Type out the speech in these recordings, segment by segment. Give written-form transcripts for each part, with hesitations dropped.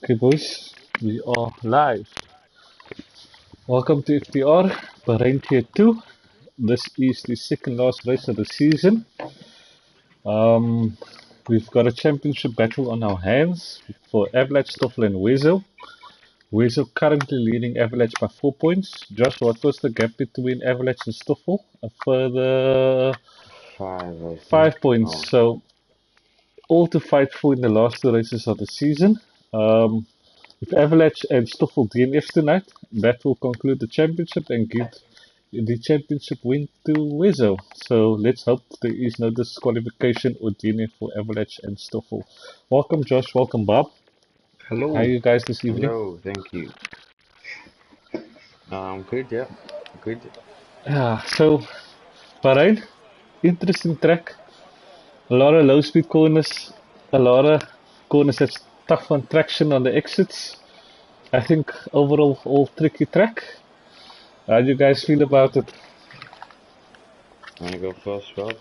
Okay, boys, we are live. Welcome to Ftr Bahrain Tier 2. This is the second last race of the season. Um, we've got a championship battle on our hands for Avalanche, Stoffel, and Wezo. Wezo currently leading Avalanche by 4 points. Josh, what was the gap between Avalanche and Stoffel? A further Five, I think. 5 points. So, all to fight for in the last two races of the season. If Avalanche and Stoffel DNFs tonight, that will conclude the championship and give the championship win to Wezo. So let's hope there is no disqualification or DNF for Avalanche and Stoffel. Welcome Josh, welcome Bob. How are Hello. you guys this evening? Hello, thank you. Good, yeah, good. So Bahrain, interesting track. A lot of low speed corners, a lot of corners that's tough on traction on the exits. I think overall all tricky track. How do you guys feel about it? Wanna go first, Rob?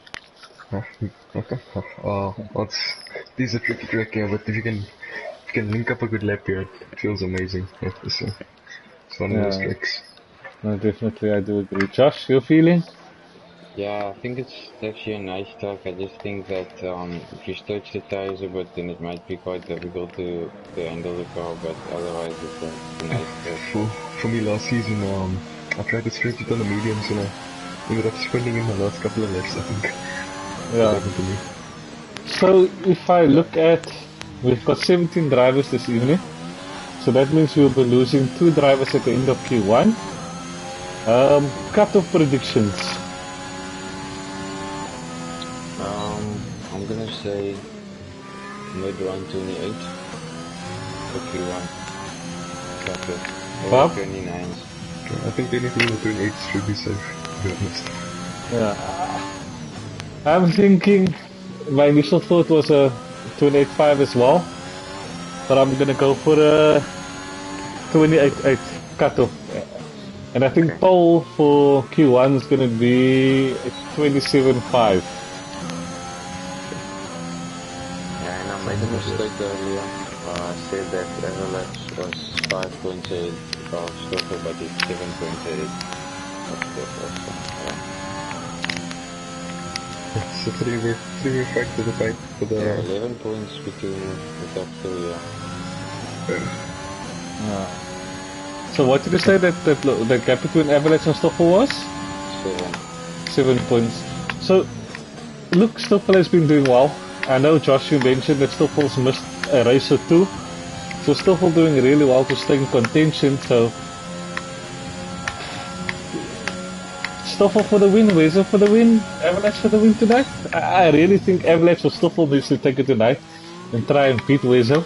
Okay. This is a tricky track here, but if you can link up a good lap here, it feels amazing. Yeah, it's one of those tracks. No, definitely, I do agree. Josh, your feeling? Yeah, I think it's actually a nice track. I just think that if you stretch the tires a bit, then it might be quite difficult to handle the car, but otherwise it's a nice track. For me last season, I tried to stretch it on the mediums and I ended up sprinting in my last couple of laps, I think. Yeah. That happened to me. So if I look at, we've got 17 drivers this evening. So that means we'll be losing 2 drivers at the end of Q1. Cut-off predictions. I'm gonna say mid 128 for Q1. Cut it. Bob? 29. I think anything in the 28 should be safe, to be honest. Yeah. I'm thinking, my initial thought was a 28.5 as well. But I'm gonna go for a 28.8 cut-off. And I think pole for Q1 is gonna be 27.5. Yeah, and I made a mistake earlier. I said that Avalanche was 5.8 of Stoffel, but it's 7.8 of Stoffel. So three-way fight for the fight for the... Yeah, 11 points between the top three, Yeah. So what did you say that the gap between Avalanche and Stoffel was? 7. 7 points. So, look, Stoffel has been doing well. I know Josh, you mentioned that Stoffel's missed a race or two. So Stoffel doing really well to stay in contention. So, Stoffel for the win, Wezo for the win, Avalanche for the win tonight. I really think Avalanche or Stoffel needs to take it tonight and try and beat Wezo.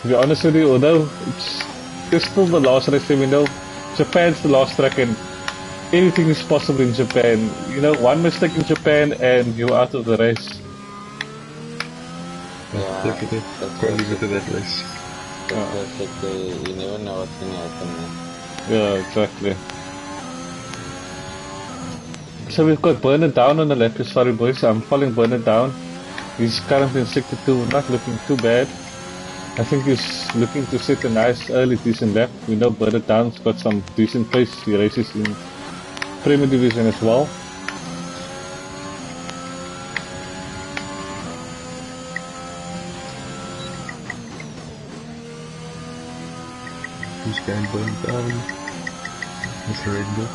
To be honest with you, although it's still the last race, we know Japan's the last track and anything is possible in Japan. You know, one mistake in Japan and you're out of the race. Yeah, Definitely. Can't leave it to that race. You never know what's going to happen. Yeah, exactly. So we've got Bernard down on the left. Sorry boys, I'm following Bernard down. He's currently in sector 2, not looking too bad. I think he's looking to set a nice early decent lap. We know Bernard Down's got some decent pace. He races in Premier Division as well. Who's going Bernard down? Mr. Red Bull.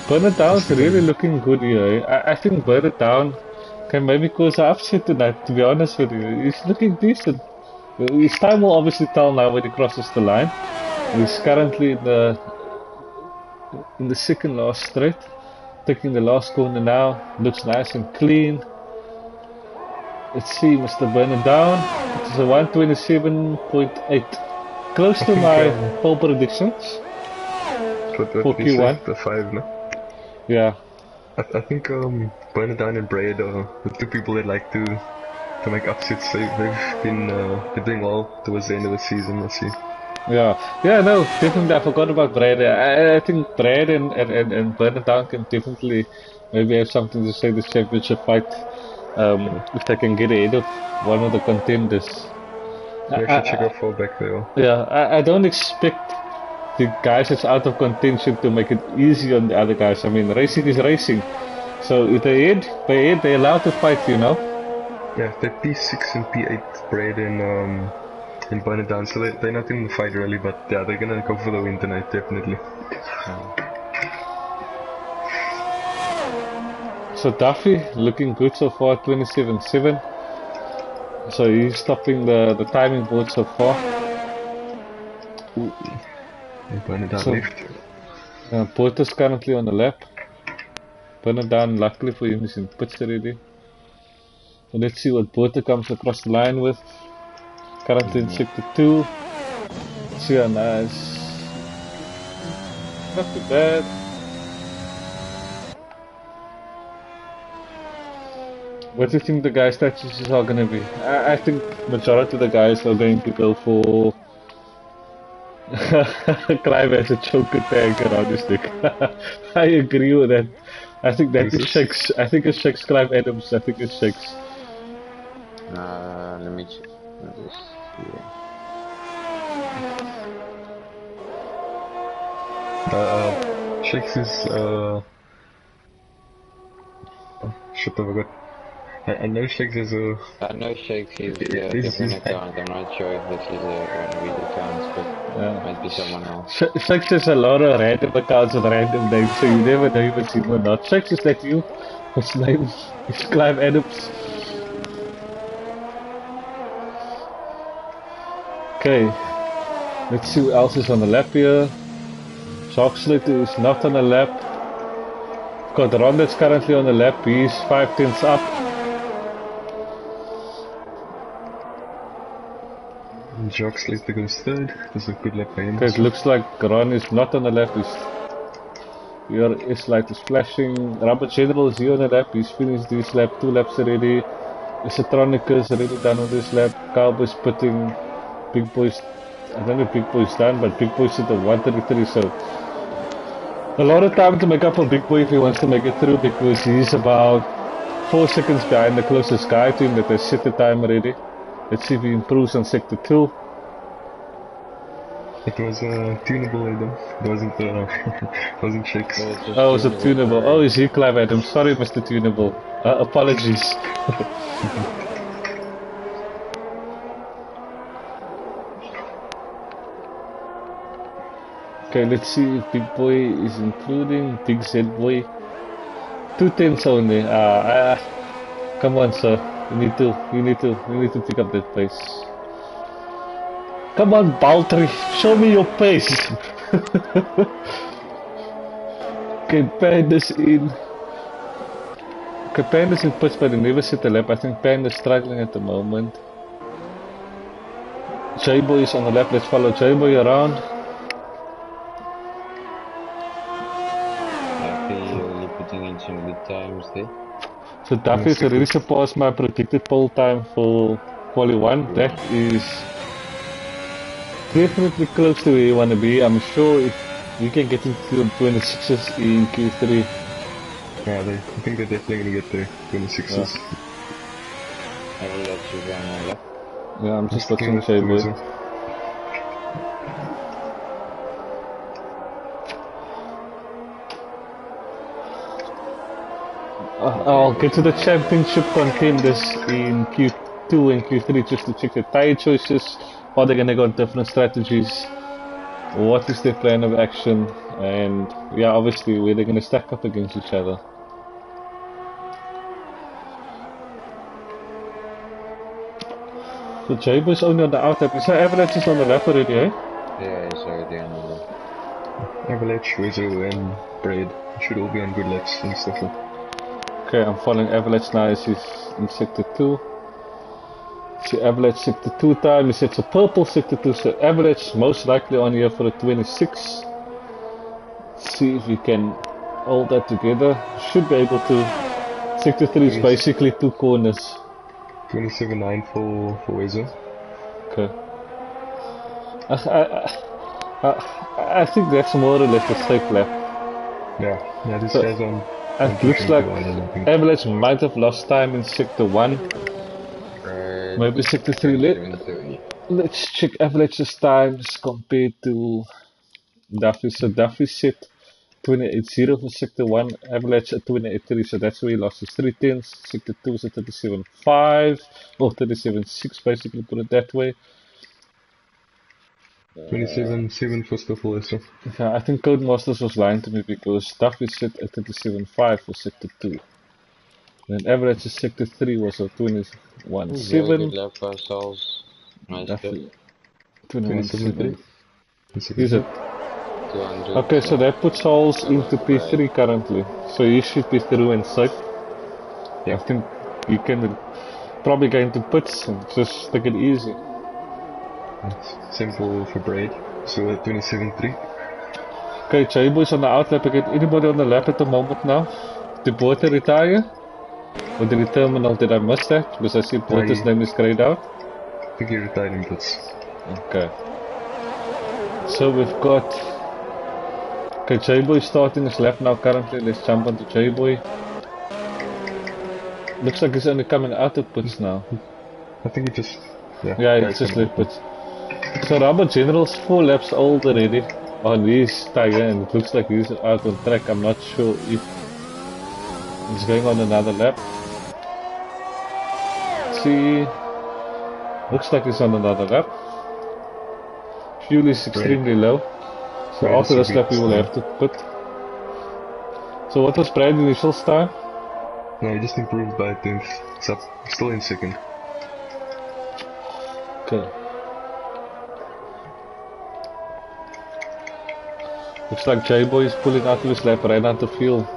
Bernard Down's really looking good here. I think Bernard Down can maybe cause an upset tonight, to be honest with you. He's looking decent. His time will obviously tell now when he crosses the line. He's currently in the second last straight. Taking the last corner now. Looks nice and clean. Let's see, Mr. Bernard Down. It's a 127.8. Close to my pole predictions. For Q1. The 5, no? Yeah. I think Bernard Down and Braid are the two people that like to make upsets. They've been doing well towards the end of the season. Let's see. Yeah, no, definitely. I forgot about Brad. I think Brad and Bernard Down can definitely maybe have something to say this championship fight if they can get ahead of one of the contenders. We should check how far back they are. Yeah, I don't expect the guys that's out of contention to make it easy on the other guys. I mean, racing is racing. So if they're allowed to fight, you know? Yeah, they're P6 and P8 bred in Bahrain, so they're not in the fight really, but yeah, they're gonna go for the win tonight, definitely. So Duffy looking good so far, 27.7. So he's stopping the timing board so far. Bahrain So, left. Porter's currently on the lap. Bernardan, luckily for him, is in pits already. So let's see what Porter comes across the line with. Currently in sector 2. See how nice. Not too bad. What do you think the guys' strategies are going to be? I think majority of the guys are going to go for Clive as a choker tank around his neck. I agree with that. I think that is Shakes. I think it's Shakes Clive Adams. I think it's Shakes. Let me check. Shakes is shit, I forgot. I know Shakes is a. I know Shakes is a different account. I'm not sure if this is one of his accounts, but it might be someone else. Shakes is a lot of random accounts with random names, so you never know if it's him or not. Shakes, is that you? His name is Clive Adams. Okay, let's see who else is on the lap here. Shark Slater is not on the lap. Got Ron that's currently on the lap, he's 5 tenths up. Shark Slater goes third. That's a good lap by him. Okay, it looks like Ron is not on the lap. His light is flashing. Rubber General is here on the lap. He's finished this lap, 2 laps already. Isatronicus already done on this lap. Cowboys putting. Big Boy's, I don't know if Big Boy's done, but Big Boy's at the 133, so a lot of time to make up for Big Boy if he wants to make it through, because he's about 4 seconds behind the closest guy to him that has set the time already. Let's see if he improves on sector 2. It was tunable, Adam. It wasn't wasn't Shakes. Oh, it was a tunable. Oh, is he Clive Adams? Sorry, Mr. Tunable. Apologies. Okay, let's see if Big Boy is including Big Z Boy. 2 tenths only. Come on, sir. You need to pick up that pace. Come on, Baltry. Show me your pace. Okay, Panda's in. Okay, Panda's in pitch, but they never set the lap. I think Panda's struggling at the moment. J-Boy is on the lap. Let's follow J-Boy around. Some good times there. So Duffy's already surpassed my predicted pole time for quali 1. That is definitely close to where you want to be. I'm sure if you can get into the 26s in Q3. Yeah, I think they're definitely going to get there, 26s. I will let you run on left. Yeah, I'm just watching J-Boy. I'll get to the championship contenders in Q2 and Q3 just to check the tire choices. Are they going to go on different strategies? What is their plan of action? And yeah, obviously where they're going to stack up against each other. So J-Boy's only on the outlap. Is that Avalanche is on the lap already, eh? Yeah, it's already on the lap. Avalanche, Wizzo and Braid should all be on good laps and stuff like that. Okay, I'm following Avalanche now as he's in sector 2. See Avalanche sector 2 time, he sets a purple sector 2, so Avalanche most likely on here for a 26. Let's see if we can hold that together. Should be able to. Sector 3 is basically 2 corners. 27.9 for Wizzo. Okay. I think that's more or less a safe lap. Yeah, this guy's on. It looks like Avalanche might have lost time in sector 1. Maybe sector 3 left. Let's check averages times compared to Duffy. So Duffy set 28.0 for sector 1, average at 28.3, so that's where he lost his 3 tenths. Sector 2 is at 37.5, or 37.6 basically, put it that way. 27.7 for Scuffle Lester. Yeah, I think Codemasters was lying to me because Duffy set at 37.5 for sector 2. Then average is sector 3 was at Very good 21.7. lap by Souls. Nice stuff. Duffy 27.3. 21.7. The second Is it? lap. 200. Okay, so that puts Souls into Right. P3 currently. So he should be through and safe. I Yeah. think he can probably go into pits and just take it easy. Same for Braid. So 27.3. Okay, J-Boy's on the outlap again. Anybody on the lap at the moment now? Did Porter retire? Or did he terminal? Did I miss that? Because I see Porter's name is grayed out. I think he retired in pits. Okay. So we've got... Okay, J-Boy starting his lap now currently. Let's jump onto J-Boy. Looks like he's only coming out of pits now. I think he just... Yeah, it's just left pits. So Rubber General's 4 laps old already on his tire, and it looks like he's out on track. I'm not sure if he's going on another lap. See, looks like he's on another lap. Fuel is extremely low, so Brad after is this a lap we bit will slow. have to pit. So what was Brad's initial time? No, he just improved by 10th. It's up, still in second. Okay. Looks like J-Boy is pulling out of his lap right onto fuel.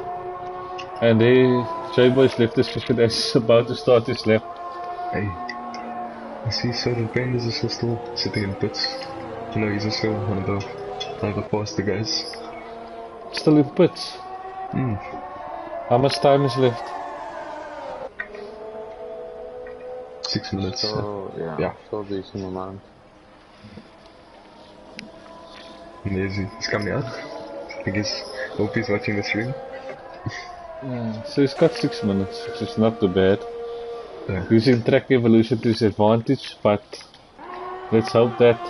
And there, J-Boy's left his session as he's about to start his lap. Hey. I see certain Painless is still sitting in pits. You know, he's also one of the faster guys. Still in pits. How much time is left? 6 minutes. So, yeah. Still decent amount. Amazing. He's coming out. I guess, hope he's watching the stream. So he's got 6 minutes, which is not too bad. Yeah. Using track evolution to his advantage, but let's hope that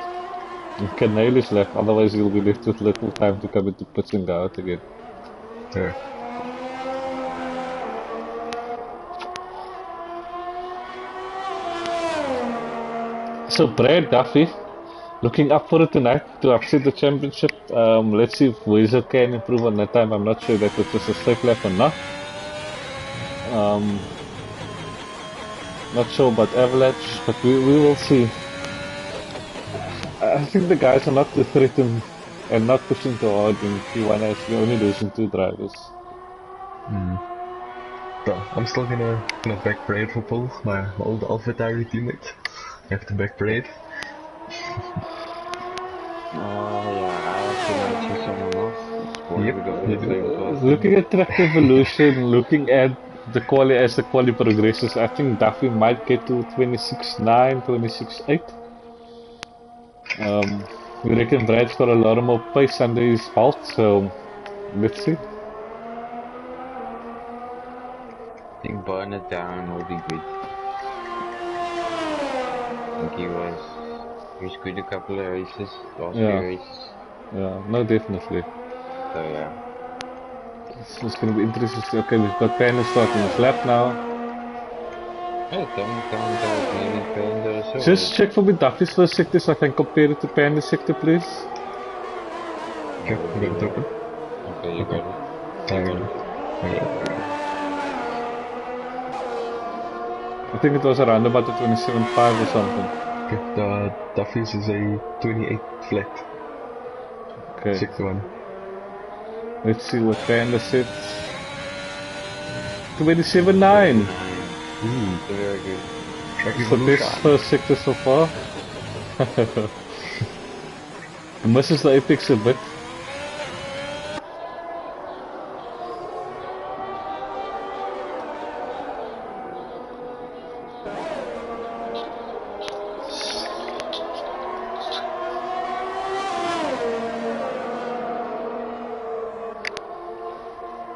he can nail his lap, otherwise he'll be left with little time to come into pits and go out again. Yeah. So Brad Duffy, looking up for it tonight to upset the championship. Let's see if Weasel can improve on that time. I'm not sure that it was a safe lap or not. Not sure about Avalanche, but we will see. I think the guys are not too threatened and not pushing too hard in P1 as we're only losing 2 drivers. So, I'm still gonna back Braid for Paul, my old Alpha Tyree teammate. I have to back Braid. Yeah, I actually might choose someone else. It's boring Yep, because you of do. the same class. Looking at track evolution, looking at the quali as the quali progresses, I think Duffy might get to 26.9, 26.8. We reckon Brad's got a lot more pace under his belt, so let's see. I think burn it down will be good. I think he was good a couple of races, last few Yeah. races. Yeah, no, definitely. So yeah. It's going to be interesting to see. Okay, we've got Panda starting his lap now. Hey, don't maybe Panda as well. Just check for me Duffy's first sector so I can compare it to Panda's sector, please. Okay, I got it open. Okay, you got it. I got it. I think it was around about the 27.5 or something. Okay, the Duffy's is a 28 flat. Okay, Sector 1. let's see what Panda sets. 27.9. Very good. Track It's the best evolution. first sector so far. Misses the apex a bit.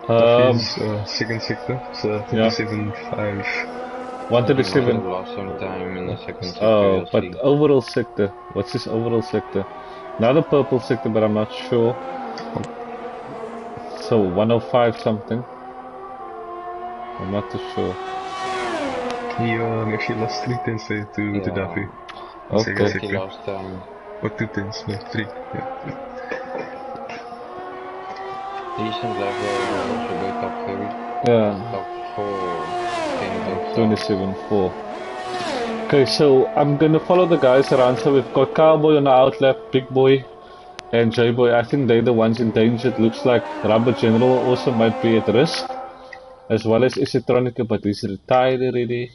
Duffy's second sector, so Yeah. 27.5. 137. Lost some time in the second sector. Oh, but overall sector. What's his overall sector? Another purple sector, but I'm not sure. So 105 something. I'm not too sure. He actually lost 3 tenths there to Duffy. Okay. He lost time. Or 2 tenths, no, 3. Yeah. Decent level, also go top 30. Yeah. Top 4. 27.4. Okay, so I'm gonna follow the guys around. So we've got Cowboy on the outlap, Big Boy, and J-Boy. I think they're the ones in danger. It looks like Rubber General also might be at risk, as well as Isitronica, but he's retired already.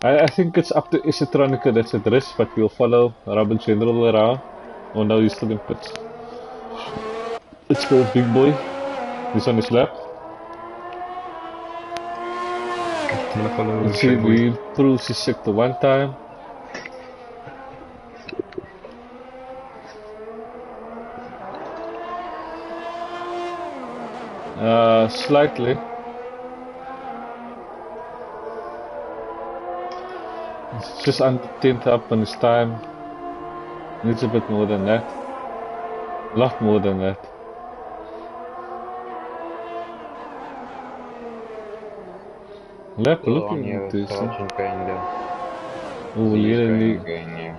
I think it's up to Isitronica that's at risk, but we'll follow Rubber General around. Oh no, he's still in pits. Let's go, Big Boy. He's on his lap. I'm gonna follow Let's see if he improves his sector one time. Slightly. It's just under 10th up on his time. Needs a bit more than that. A lot more than that. Lap looking decent. Oh,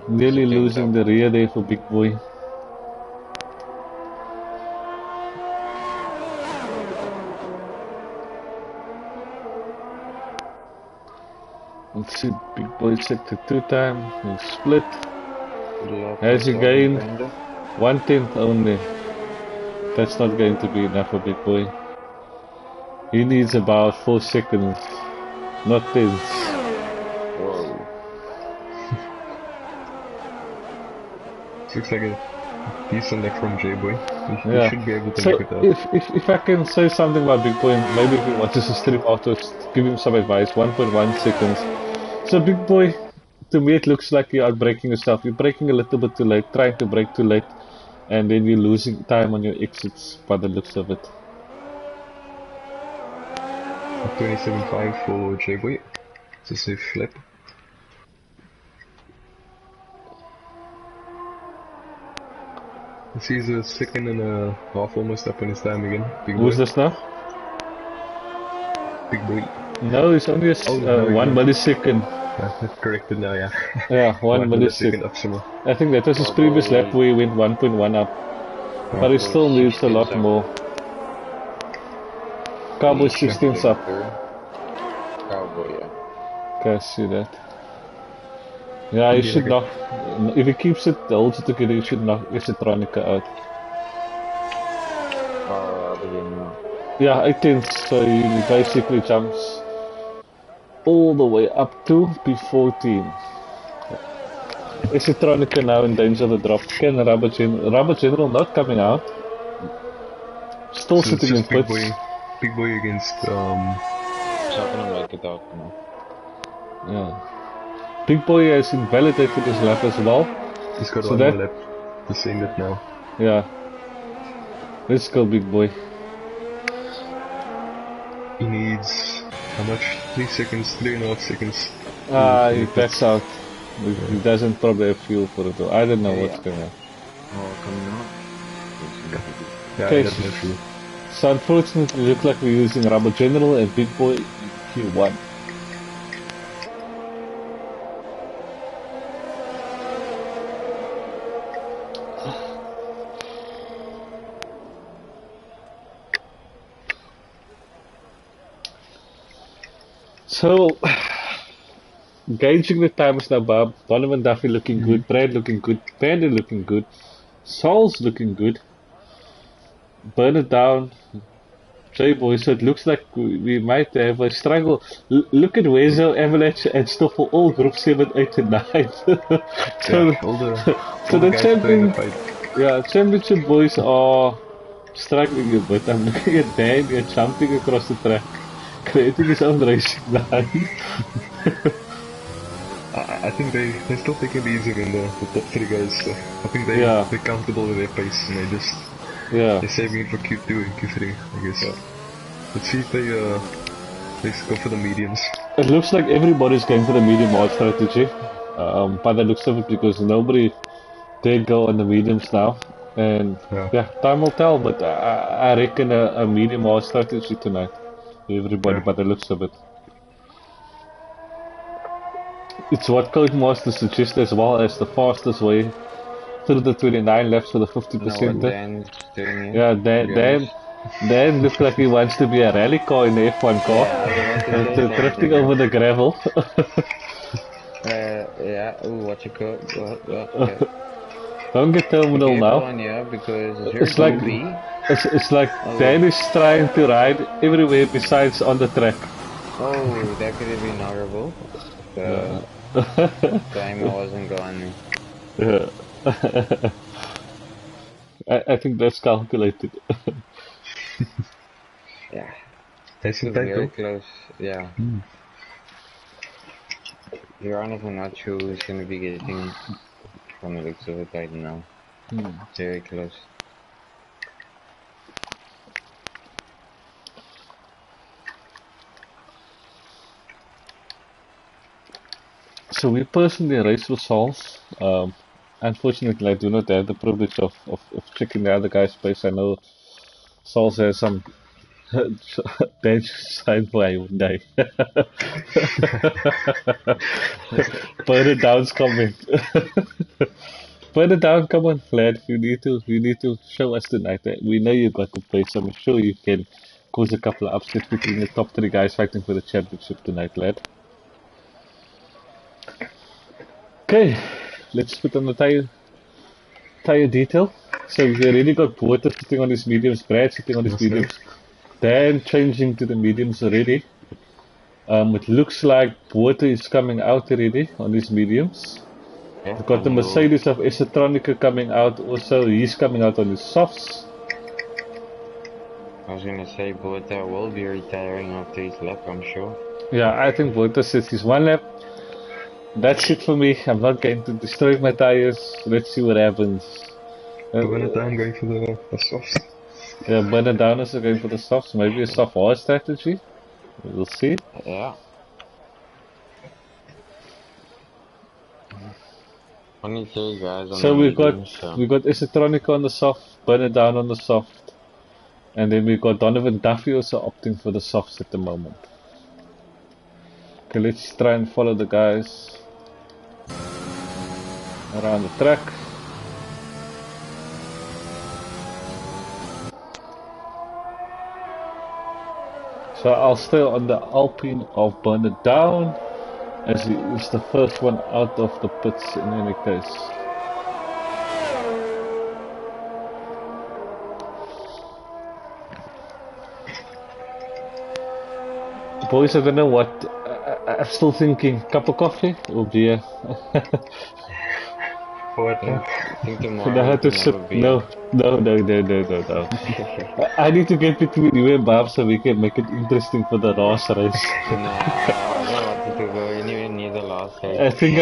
nearly losing the rear there for Big Boy. Let's see, Big Boy sector 2 time. He'll split. Has he gained 1/10 only? That's not going to be enough for Big Boy. He needs about 4 seconds, not tenths. Whoa. Looks like a decent leg from J-Boy. He should be able to so make it out. If I can say something about Big Boy, maybe if he wants to stream afterwards, give him some advice. 1.1 seconds. So Big Boy, to me it looks like you're outbraking yourself. You're braking a little bit too late, trying to brake too late, and then you're losing time on your exits by the looks of it. 27.5 for J-Boy. It's a safe lap. He's a second and a half almost up on his time again. Big Boy. Who's this now? Big Boy. No, it's only a 1 millisecond. That's corrected now, yeah. Yeah, 1 millisecond. Up somewhere. I think that was his previous lap where he went 1.1 up. But he still needs a lot more. Cowboy 16's up. Cowboy, yeah. Okay, I see that. Yeah, he should knock. If he keeps it, holds it together, he should knock Isitronica out. Yeah, 18th, so he basically jumps all the way up to P14. Isitronica now in danger of the drop. Can Rubber General not coming out? Still So sitting in pits. Big Boy against He's not gonna make it out now. Yeah. Big Boy has invalidated his lap as well. He's got so one that, more lap to send it now. Yeah. Let's go, Big Boy. He needs how much? 3 seconds, 3.5 seconds. He backs out. He doesn't probably have fuel for it. I don't know what's going on. Coming out. Yeah, Okay, that's no fuel. so unfortunately, it looks like we're using Rubber General and Big Boy in Q1. So, gauging the times now, Bob. Donovan Duffy looking good, Brad looking good, Panda looking good, Saul's looking good, Burn It Down, J-Boy, so it looks like we might have a struggle. Look at Wezo, Avalanche, and Stoffel, all group 7, 8, and 9. So the championship boys are struggling a bit. I'm looking at Dan, you're jumping across the track, creating his own racing line. I think they're still taking it easy in the top 3 guys. So I think they're comfortable with their pace and they're saving it for Q2 and Q3, I guess. Let's see if they go for the mediums. It looks like everybody's going for the medium hard strategy, by the looks of it, because nobody did go on the mediums now. And Yeah, yeah, time will tell, but I reckon a medium hard strategy tonight. Everybody, yeah, by the looks of it. It's what Codemaster suggests as well as the fastest way through the 29 laps for the Know what 50%. Dan's doing here, Yeah, to be honest. Dan looks like he wants to be a rally car in the F1 car, Yeah, I was about to say drifting something. over the gravel. Yeah, ooh, watch your code. Okay. Don't get Be terminal careful now. on here because it's very It's like bumpy. it's like Oh, Dan is trying to ride everywhere besides on the track. oh, that could have been horrible. Yeah. Timer wasn't gone. Yeah. I think that's calculated. Yeah, nice it and was tight very though. close. Yeah. You're honestly not sure who's going to be getting from the looks of it right now. Very close. So we personally race with Sauls. Unfortunately, I do not have the privilege of checking the other guy's pace. I know Sauls has some dangerous sign for Hyundai. Burn it down's coming. Burn it down, come on, lad. You need to show us tonight. We know you got the pace. I'm sure you can cause a couple of upsets between the top three guys fighting for the championship tonight, lad. Okay, let's put on the tire detail. So we already got Porter sitting on his mediums, Brad sitting on his Yes, sir. mediums, Dan changing to the mediums already. It looks like Porter is coming out already on his mediums. Yeah, We've got the Mercedes of Esotronica coming out also. He's coming out on his softs. I was going to say, but I will be retiring after his lap, I'm sure. Yeah, I think Porter says he's one lap. That's it for me. I'm not going to destroy my tires. Let's see what happens. Burn it down, going for the softs. Yeah, burn it down also going for the softs. Maybe a soft hard strategy. We'll see. Yeah. Only three guys on So the we got medium, so. we got Esotronica on the soft, burn it down on the soft, and then we got Donovan Duffy also opting for the softs at the moment. Okay, let's try and follow the guys around the track. So I'll stay on the Alpine of burn it down, as he is the first one out of the pits in any case. Boys, I don't know what. I'm still thinking cup of coffee or beer. What? I think And I tomorrow we had to can have sit. a beer. No. I need to get between you and Bob so we can make it interesting for the race race. Nah, I don't want it to go anywhere near the last race. I think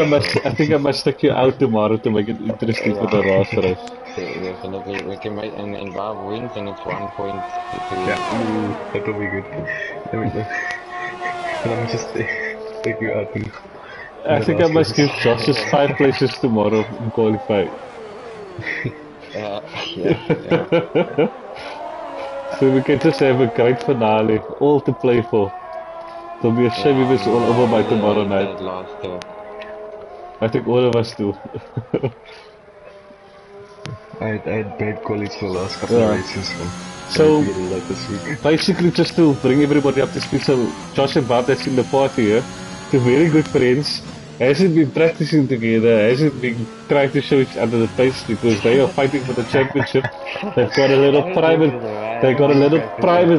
I must take you out tomorrow to make it interesting for the race race. Definitely. We can make, and Bob wins, and it's 1 point to Yeah, ooh, that will be good. Let me just take you out in I the think I last must give race. Josh just 5 places tomorrow in qualify. yeah. So we can just have a great finale, all to play for. It'll be a shame if it's all over by tomorrow night. That last I think all of us do. I had bad qualities for the last couple Yeah. of races, So- I really like this week. Basically, just to bring everybody up to speed, so Josh and Bob that's in the party here, they're very good friends. Hasn't been practicing together, hasn't been trying to show each other the pace because they are fighting for the championship. They've got a little private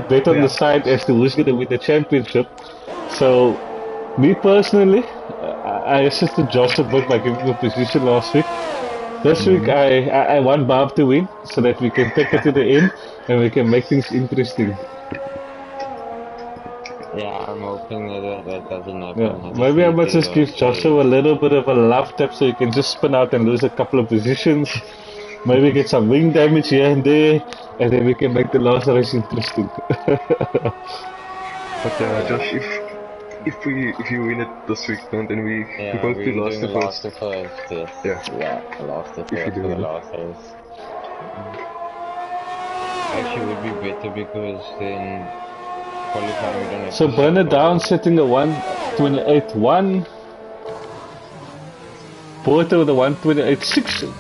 bet on the side as to who's going to win the championship. So, me personally, I assisted Josh a bit by giving him a position last week. This week I want Bob to win so that we can take it to the end and we can make things interesting. Yeah, I'm hoping that doesn't happen. Yeah. Maybe I must just give Joshua a little bit of a love tap so he can just spin out and lose a couple of positions. Maybe get some wing damage here and there, and then we can make the last race interesting. But Josh, if you win it this week, then we Yeah, both do we're last doing to last first. to first, yes. Yeah. Yeah, last to If you first do for the win it. last race. Actually, would be better because then qualifying we don't have So to burn it suffer. down, setting a 128.1. Porter with a 128.6.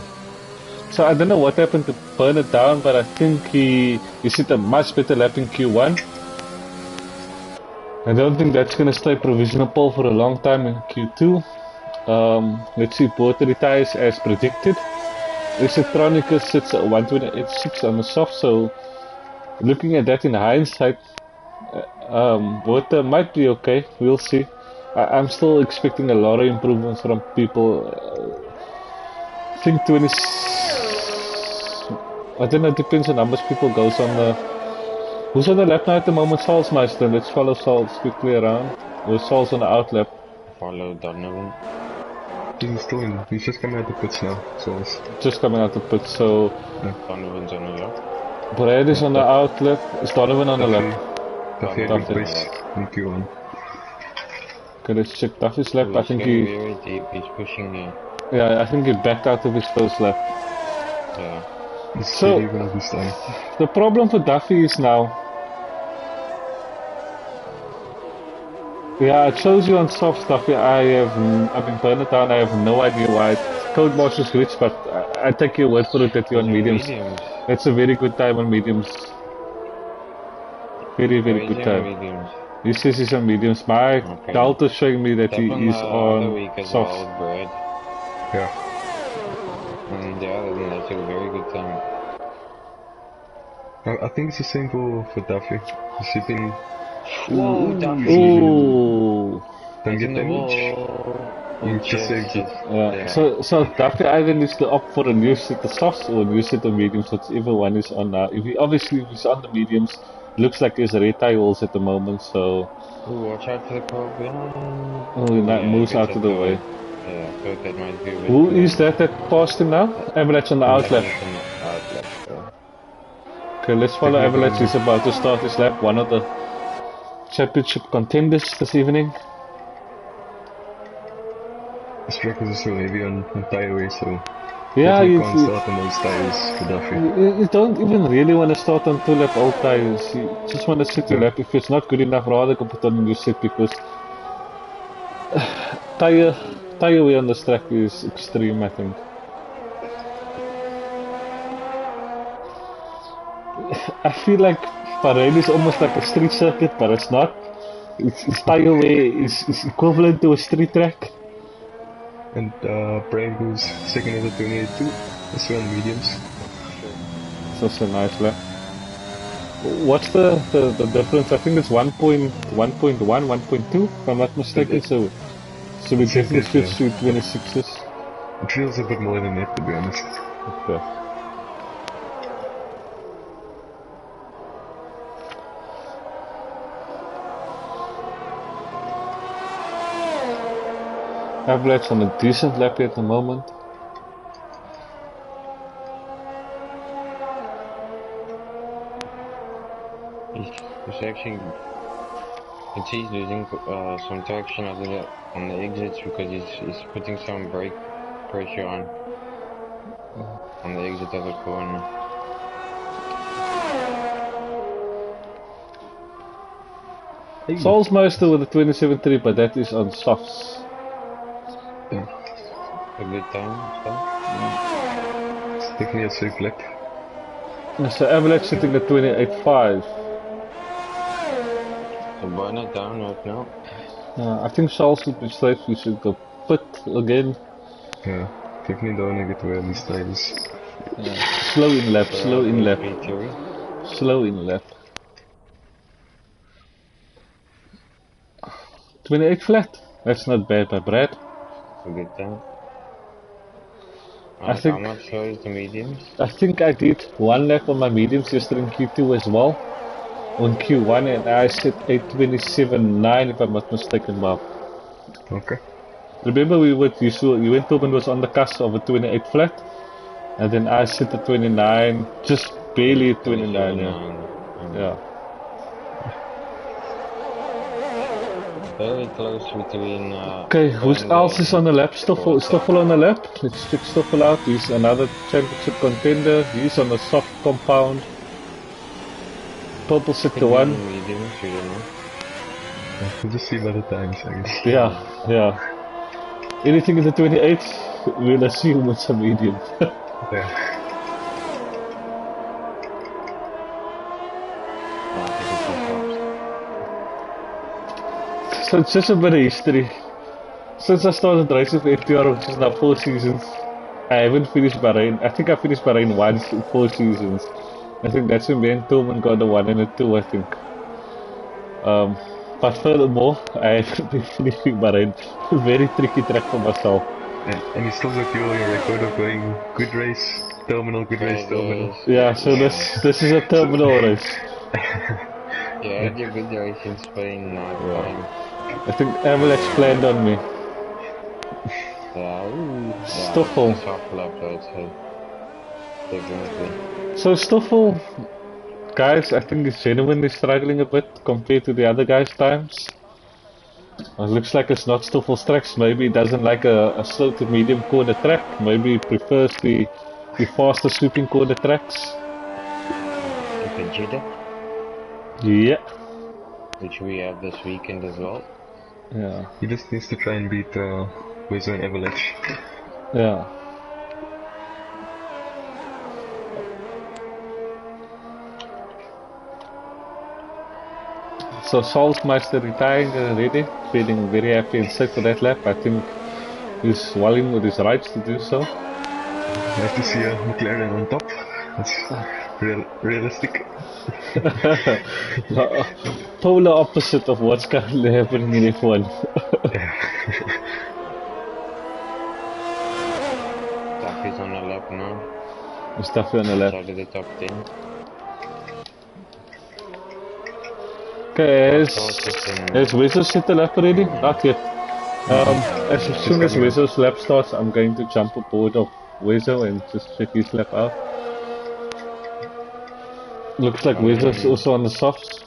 So I don't know what happened to burn it down, but I think he hit a much better lap in Q1. I don't think that's going to stay provisional pole for a long time in Q2. Let's see, Porter retires as predicted. Electronicus sits at 128.6 on the soft, so looking at that in hindsight, Porter might be okay. We'll see. I'm still expecting a lot of improvements from people. I think 20. I don't know, it depends on how much people goes on the. Who's on the lap now at the moment? Salzmeister. Let's follow Salz quickly around. Or Salz on the out lap. Follow Donovan. He's still in. He's just coming out the pits now, so it's, Just coming out the pit, so Donovan's on the lap. Brad is on the out lap. Is Donovan on the lap? Duffy had Duffy. good race in Q1. Okay, let's check Duffy's lap. Oh, I he's think going he. very deep, he's pushing here. Yeah, I think he backed out of his first lap. Yeah. He's So- really gonna this time. The problem for Duffy is now. Yeah, it shows you on soft stuff. Yeah, I've been burned down. I have no idea why. Codemaster's glitch, but I take your word for it that you're on mediums. That's a very good time on mediums. Very, very good time. Mediums. He says he's on mediums. My Okay. Delta's showing me that That he on is the other on week as soft. well, Brad. Yeah. And yeah, that's a very good time. I think it's the same for Duffy. He's sitting. Whoa, Duffy! Ooh. Don't get in the damage. wall. You just saved it. Yeah. So Duffy either needs to opt for a new set of softs or a new set of mediums, whichever one is on now. If he's on the mediums, looks like there's red tie holes at the moment, so Ooh, watch out for the car behind. he moves gets out of the way. Yeah, I thought that might be a bit Who close. is that passed him now? Avalanche on the outlap. Outlet, yeah. Okay, let's follow Avalanche. He's about to start his lap. One of the championship contenders this evening. This track is so heavy on tire weight, so Yeah, you you can't start on those tires for Duffy. you don't even really want to start on 2 lap old tires. You just want to sit your lap. If it's not good enough, rather go put on a new set because tire wear on this track is extreme, I think. I feel like Bahrain is almost like a street circuit, but it's not. Its tire wear is equivalent to a street track. And Brian goes second in the 28-2. That's on mediums. It's also a nice lap. What's the difference? I think it's 1.1, 1.2, if I'm not mistaken. So we definitely switch to 26s. It feels a bit more than that, to be honest. Okay. Avalanche on a decent lap at the moment. He's actually, it's he's losing some traction on the exits because he's putting some brake pressure on the exit of the corner. Salzmeister with a 27.3, but that is on softs. A good time, It's definitely a safe lap. So Avalanche sitting at 28.5. so burn it down right now. I think Charles should be safe. We should go pit again. Yeah, definitely don't want to get away on these tires. Slow in lap, slow in lap, Theory. slow in lap. 28 flat. That's not bad by Brad. It's a good time. I think- How much slow is the mediums? I think I did one lap on my mediums yesterday in Q2 as well. On Q1 and I said 8:27.9 if I'm not mistaken, Bob. Okay. Remember you went up and was on the cusp of a 28 flat, and then I set the 29, just barely at 29. Yeah. Very close between Okay, who Panda else is on the lap? and Stoffel on the lap. Let's check Stoffel out. He's another championship contender. He's on the soft compound. Purple sector could be 1. on mediums, we don't know. We'll just see by the times, I guess. Yeah. Anything in the 28, we'll assume it's a medium. Yeah. So it's just a bit of history. Since I started racing for FTR, which is now 4 seasons, I haven't finished Bahrain. I think I finished Bahrain once in 4 seasons. I think that's when Ben Tillman got the 1 and the 2, I think. But furthermore, I haven't been finishing Bahrain. Very tricky track for myself. And you still got your record of going good race, terminal, good race, terminal. Yeah, so this is a terminal race. Yeah, I had your good race in Spain last time. I think Avalanche planned on me. Yeah, Stoffel. it's a soft lap, I'd say. Definitely. So Stoffel, guys, I think he's genuinely struggling a bit compared to the other guys' times. It looks like it's not Stoffel's tracks. Maybe he doesn't like a slow to medium corner track. Maybe he prefers the faster sweeping corner tracks. Like a Jeddah, Yeah. which we have this weekend as well. Yeah. He just needs to try and beat Wezo and Avalanche. Yeah. So Salzmeister retiring already, feeling very happy and safe for that lap. I think he's well in with his rights to do so. Nice to see McLaren on top. That's realistic. Polar opposite of what's currently happening in F1. Taffy's on a lap now. Mustafa on the lap. Outside of the top 10. Okay, has Wezo's hit the lap already? Not yet. As soon as Wezo's lap starts, I'm going to jump aboard of Wezo and just check his lap out. Looks like Wezo's also on the softs.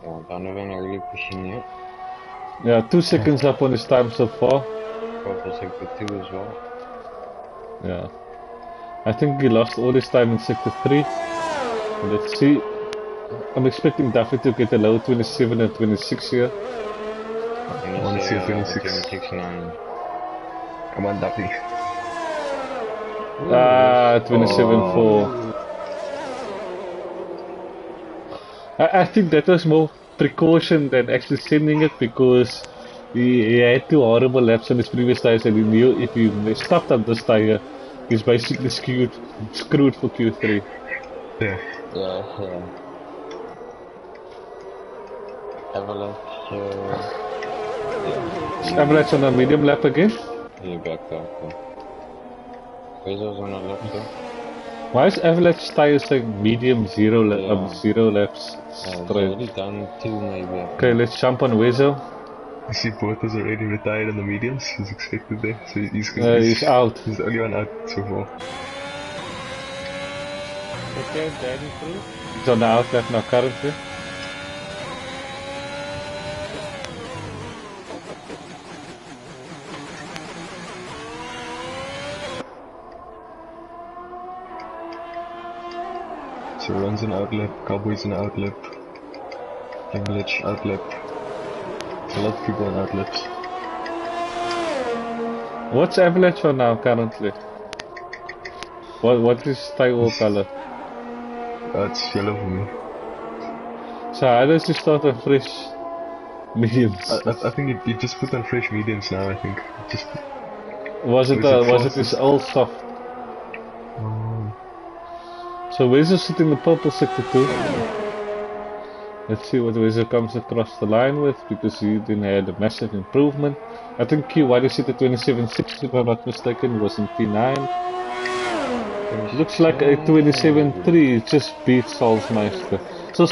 Yeah, Donovan are really pushing it. Yeah, 2 seconds up on his time so far. Purple sector 2 as well. Yeah. I think he lost all his time in sector 3. Let's see. I'm expecting Duffy to get a low 27 and 26 here. I want to see a 26. 26-9. Come on, Duffy. 27-4. I think that was more precaution than actually sending it, because he had 2 horrible laps on his previous tires and he knew if he stopped on this tire, he's basically screwed for Q3. Yeah. Yeah. Avalanche, Avalanche on a medium lap again? yeah, back up. Wezo's on a lap too. Why is Avalanche tires saying medium 0 laps He's straight? already done 2 maybe. Okay, let's jump on Wezo. You see, Porto's already retired in the mediums. He's expected there, so He's out. He's the only one out so far. He's on the out lap now currently. So runs an outlap, Cowboys an outlap, English outlap. There's a lot of people on outlaps. What's Avalanche on now currently? What is tire color? It's yellow for me. So how does he start on fresh mediums? I think you just put on fresh mediums now. I think just Was it his old soft? So Wezo sitting in the purple sector 2. Let's see what Wezo comes across the line with, because he didn't have a massive improvement. I think Q1 is at 27.6 if I'm not mistaken, was in T9. Looks like a 27.3 just beat Salzmeister. So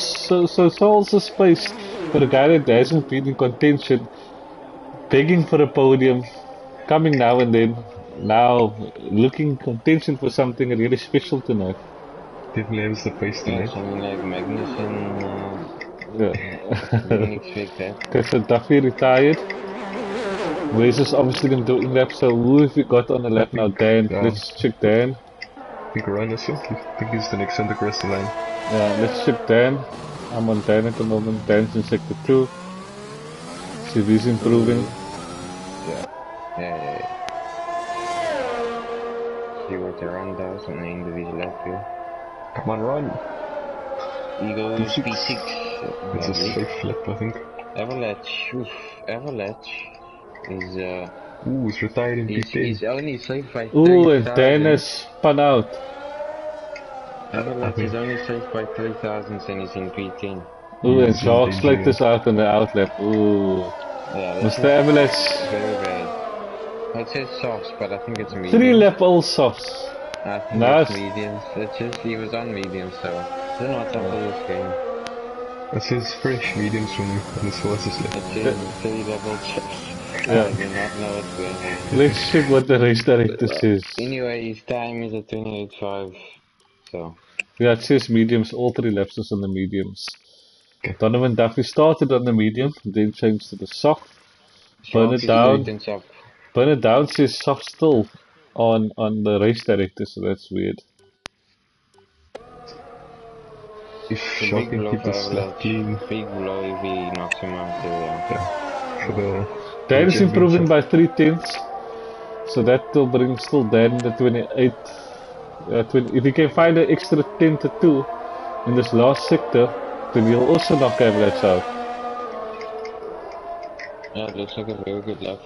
Sal's a space for a guy that hasn't been in contention, begging for a podium, coming now and then, now looking contention for something really special tonight. definitely has the pace tonight. Something like Magnussen Didn't expect that. Okay, so Duffy retired. Wes is obviously going to do in lap, so who have we got on the lap now? Dan. Let's check Dan. I think Ryan also. I think he's the next one to cross the line. Yeah, let's check Dan. I'm on Dan at the moment. Dan's in sector 2. See if he's improving. Yeah. See what the run does on the end of his lap here. Come on, Ryan. He goes P6. It's a safe lap, I think. Avalanche. Oof. Avalanche is Ooh, he's retired in P10. he's only safe by 3,000. Ooh, and Dan has spun out. Avalanche is only safe by 3,000 and he's in P10. Ooh, and Sharks like this out on the outlap. Ooh. Yeah, Mr. Avalanche. Very bad. It says softs, but I think it's medium. 3 lap all softs. I think Nice. it's mediums. It's just he was on medium, so I don't know what's up with this game. That says fresh mediums from you, and this was his lap. It says 3 level chips. Yeah. I do not know what's going on. Let's check what the race director says. Anyway, his time is at 28.5, so. Yeah, it says mediums, all 3 laps is on the mediums. Donovan Duffy started on the medium, then changed to the soft. Burn it down says soft still on the race director, so that's weird. If Shark can keep this lap clean. Big blow if he knocks him out there. For the Dan is improving by 3/10, so that will bring still Dan the 28. 20, if he can find an extra 10 to 2 in this last sector, then he'll also knock Avalanche out. Yeah, it looks like a very good lap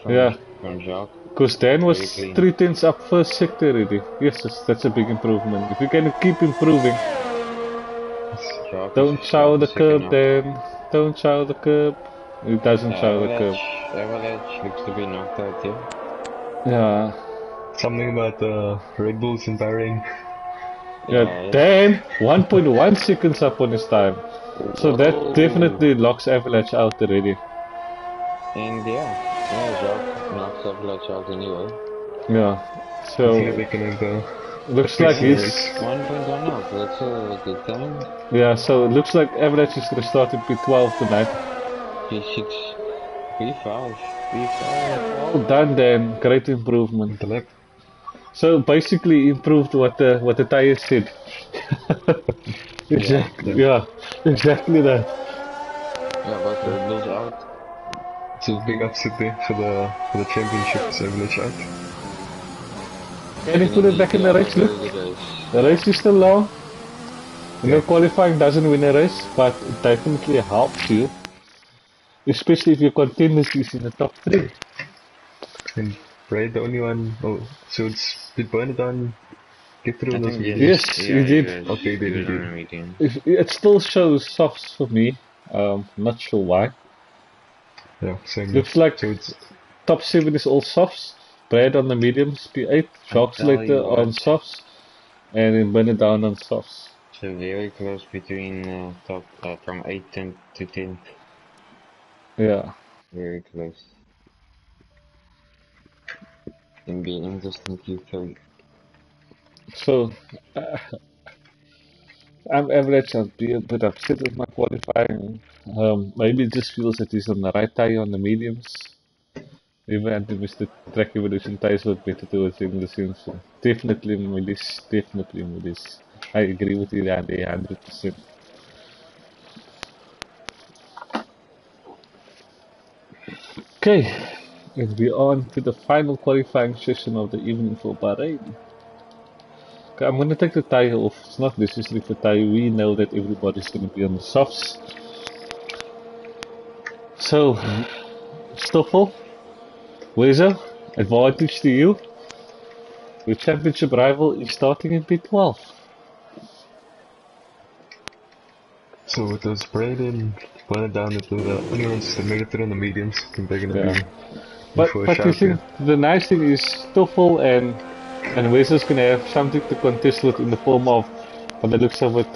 from Jacques. Because Dan was 3/10 up first sector already. Yes, that's a big improvement. If you can keep improving, don't shower the curb, Dan. Don't shower the curb. It doesn't shower the curb. Avalanche looks to be knocked out here. Yeah. Something about Red Bulls in Bahrain. Yeah, Dan 1.1 seconds up on his time. So that definitely locks Avalanche out already. And Jacques knocks Avalanche out anyway. Yeah, so looks like he's 1.1 up, that's a good time. Yeah, so it looks like Avalanche is going to start in P12 tonight. P6, P5. Well done, Dan. Great improvement. So basically improved what the tires said. Exactly. Yeah, exactly that. Yeah, but the Red Bulls out. It's a big upset there for the championship. So Avalanche out. Can you put it back in the race, look? The race is still long. No qualifying doesn't win a race, but it definitely helps you. Especially if your contenders is in the top 3. And Brad, the only one. Oh, so did Bernardon get through on those mediums? Yes, he did. Okay, then he did. It still shows softs for me. Not sure why. Yeah, same. Looks like top 7 is all softs. Brad on the mediums, P8. Sharks later on softs. And then Bernardon on softs. So very close between top from 8th to 10th. Yeah. Very close. Can be an interesting Q3. So, I'm average. I'll be a bit upset with my qualifying. Maybe it just feels that he's on the right tire on the mediums. Even at the Mr. Track Evolution tires look better towards the end of the season. So definitely Moody's. Definitely Moody's. I agree with you, Andy, 100%. Okay, and we're on to the final qualifying session of the evening for Bahrain. Okay, I'm going to take the tire off. It's not necessary for tire. We know that everybody's going to be on the softs. So, Stoffel, Wezo, advantage to you. Your championship rival is starting in P12. So it was Brad and Bernardon that were the only ones that made it through on the mediums. I think they're going to be. But you think the nice thing is Stoffel and Wezo's going to have something to contest with in the form of, by the looks of it,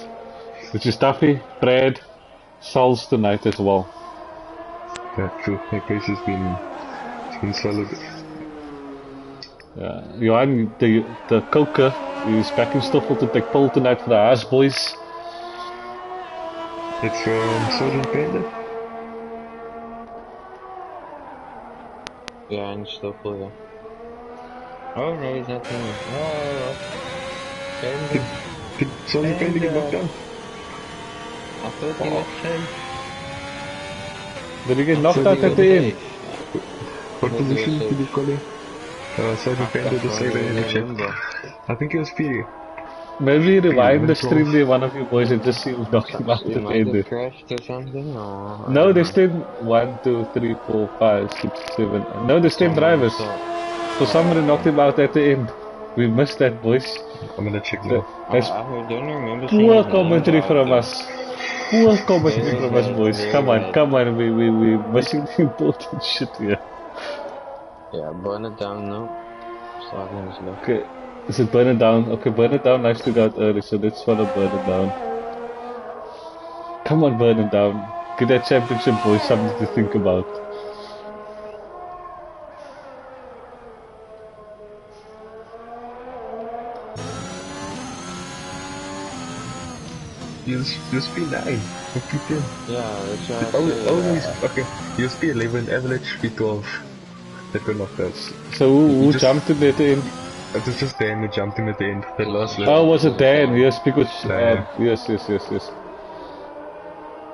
which is Duffy, Brad, Sols tonight as well. Yeah, true. That case has been solid. Yeah, Johan, the coker, is backing Stoffel to take pole tonight for the Haas boys. It's Sergeant Panda. Yeah, and Stoffel, yeah. Oh no, he's not in. Oh, Panda. Did Sergeant Panda get knocked down? I thought he was safe. Did he get I knocked thought out he at was the end? safe. What Thought he was position did safe. you call him? Sergeant Panda, the I sailor in the chat. remember. I think he was Ftr. Maybe rewind the 11, 12. stream there, one of you boys, and just see who knocked him out He at the might end have there. crashed or something, or I No, don't there's know. 10, 1, 2, 3, 4, 5, 6, 7. No, there's 10 Someone drivers. saw. So somebody knocked him out at the end. We missed that, boys. I'm gonna check That, now. that's I don't remember seeing poor his name commentary drive from though. us. Poor commentary Very from us, bad, boys. very Come on, bad. come on. We missing the important shit here. Yeah, burn it down now. Starting is left. Okay, is it burn it down? Okay, burn it down. Nice to go out early, so let's follow burn it down. Come on, burn it down. Get that championship, boys. Something to think about. Use P9. Or P10. Yeah, that's what I Oh, say. oh no, okay. Use P11, Avalanche, P12. That got knocked out. So who jumped in at the end? It was just Dan who jumped in at the end. That last lap. Oh, was it Dan? Yes, because Yeah. yes.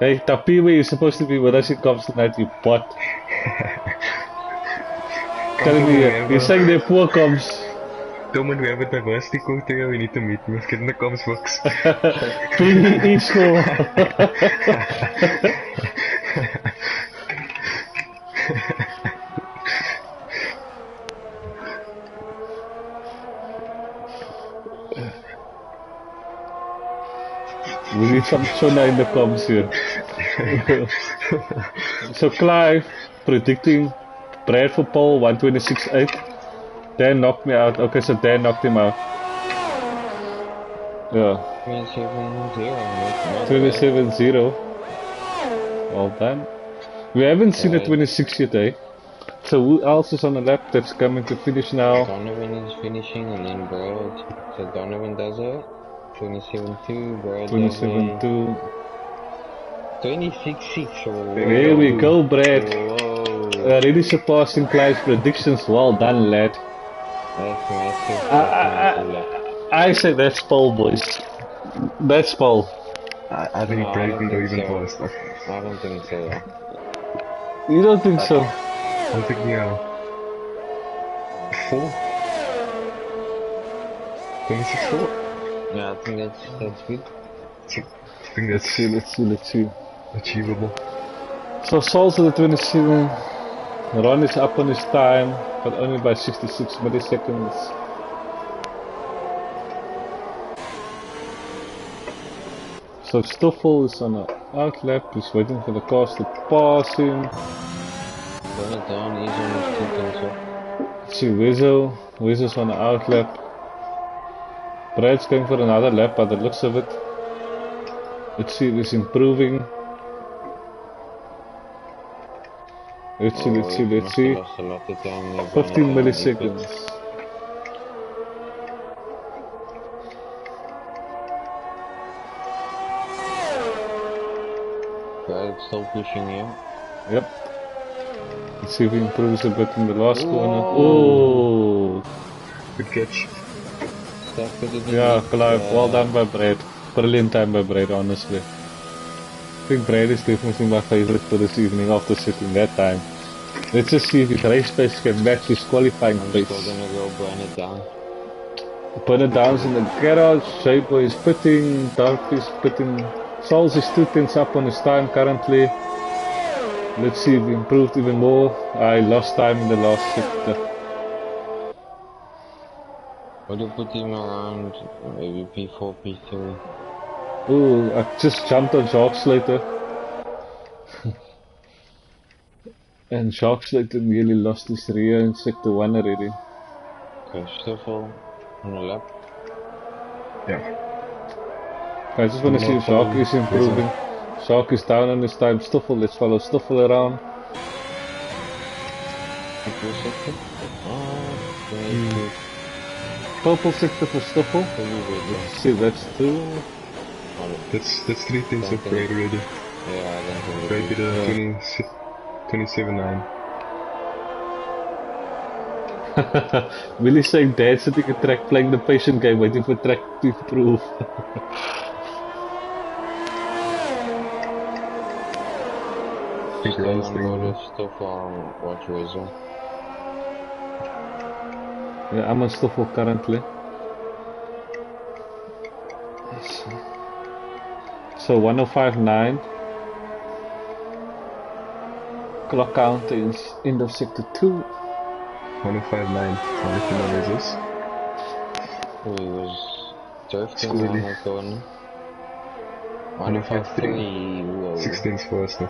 Hey, Tapiwe is supposed to be with us in comms tonight. You bot. Telling me you're saying they're poor comms. Tom and we have a diversity quota. We need to meet. We must get in the comms box. Please score. We need some Shona in the comms here. So Clive predicting Brad for pole 126.8. Dan knocked me out. Okay, so Dan knocked him out. Yeah. 27-0. 27-0. Well done. We haven't seen a 26 yet, eh? So who else is on the lap that's coming to finish now? Donovan is finishing and then Brad. So Donovan does it. 27-2, Brad 27-2. 26-6. There we go, Brad. Whoa. Already surpassing Clive's predictions. Well done, lad. That's massive. That's massive. I say that's pole, boys. That's pole. I think Brad can go even faster. I don't think so. You don't think so? I'm thinking 4? 26-4? Yeah, I think that's good. I think that's Let's see. achievable. So Saul's at the 27. Ron is up on his time, but only by 66 milliseconds. So Stoffel is on an outlap, he's waiting for the cars to pass him. Burn it down, he's on his 2 Let's see, Wizzo's on an outlap. Brad's going for another lap by the looks of it. Let's see, it's improving. Let's see. Lost a lot of time there, 15 milliseconds. Brad's still pushing you. Yep. Let's see if he improves a bit in the last corner. Oh! Good catch. Yeah, Clive, well done by Brad. Brilliant time by Brad, honestly. I think Brad is definitely my favorite for this evening after sitting that time. Let's just see if his race pace can match his qualifying pace. I'm still gonna go burn it down. Burn it down's in the garage, Shaper is pitting, Dark is pitting. Souls is 2 tenths up on his time currently. Let's see if he improved even more. I lost time in the last sector. Would you put him around maybe P4, P3? Ooh, I just jumped on Shark Slater. And Shark Slater nearly lost his rear in sector 1 already. Okay, Stoffel on the lap. Yeah. I just want to see if Shark is improving. Shark is down on his time. Stoffel, let's follow Stoffel around. Purple sector for Stoffel. Let's see, that's 2. That's 3 tenths of Brad already. Yeah, I don't think Brad it did is. a 27.9. Willie's saying dad sitting at track playing the patient game waiting for track to improve. I think Stay Ron's on doing board well. with stuff or watch Wizard. Yeah, I'm on Stoffel currently. So 105.9. Clock count is end of sector 2. 105.9. I'll let you know where it is. Oh, he was drifting Squirrely. around the corner. 105.3. 153, whoa. 6 tenths faster.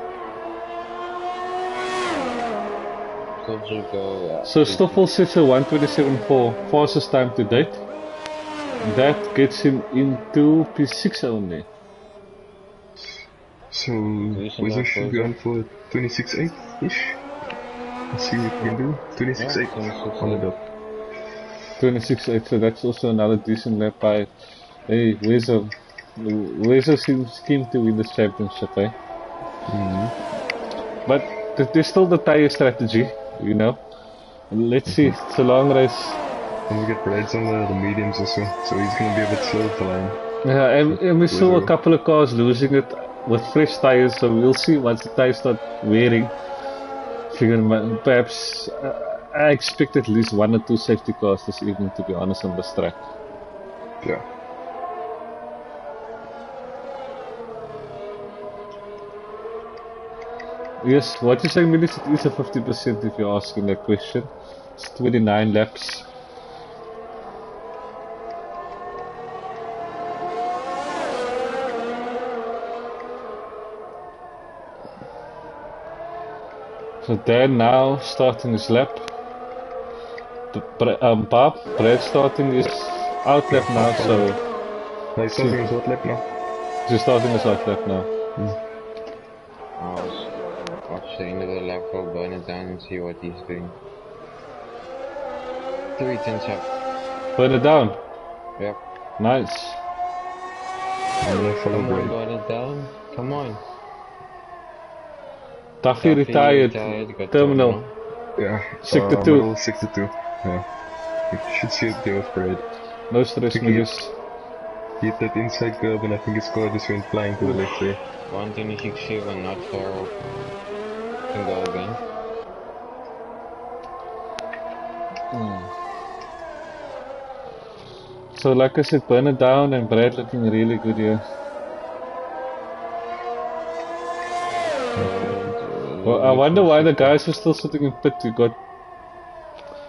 Still should go, yeah. So Stoffel sits at 127.4, fastest time to date. That gets him into P6 only. So, Decent Wizard enough, should be on for 26.8-ish. Let's see what we can do. 26.8 on the dot. 26.8, so that's also another decent lap by Wezo. Wezo seems keen to win this championship, eh? But there's still the tyre strategy, you know. Let's see, it's a long race. And we get Brad's on the mediums also, so he's gonna be a bit slow to line. Yeah, and we saw a Wezo. couple of cars losing it with fresh tyres, so we'll see once the tyres start wearing. Perhaps I expect at least 1 or 2 safety cars this evening, to be honest, on this track. Yeah. Yes, what you're saying, Millis, it is a 50% if you're asking that question. It's 29 laps. So Dan now starting his lap. Brad starting his out lap now, so No, he's starting his hot lap now. he's starting his out lap now. I'll watch the end of the lap, I'll burn it down and see what he's doing. 3 tenths up. Burn it down. Yep. Nice. I'm gonna follow Come on, Brad. burn it down. Come on. Duffy retired. got Terminal. Yeah. Sector 2. Middle, sector 2. Yeah. You should see it there with Brad. No stress, Think he Millis. hit that inside curb and I think his car just went flying to the left there. 126.7, not far off. Can go again. So like I said, burn it down, and Brad looking really good here. Well, I wonder why the guys are still sitting in pit. We got I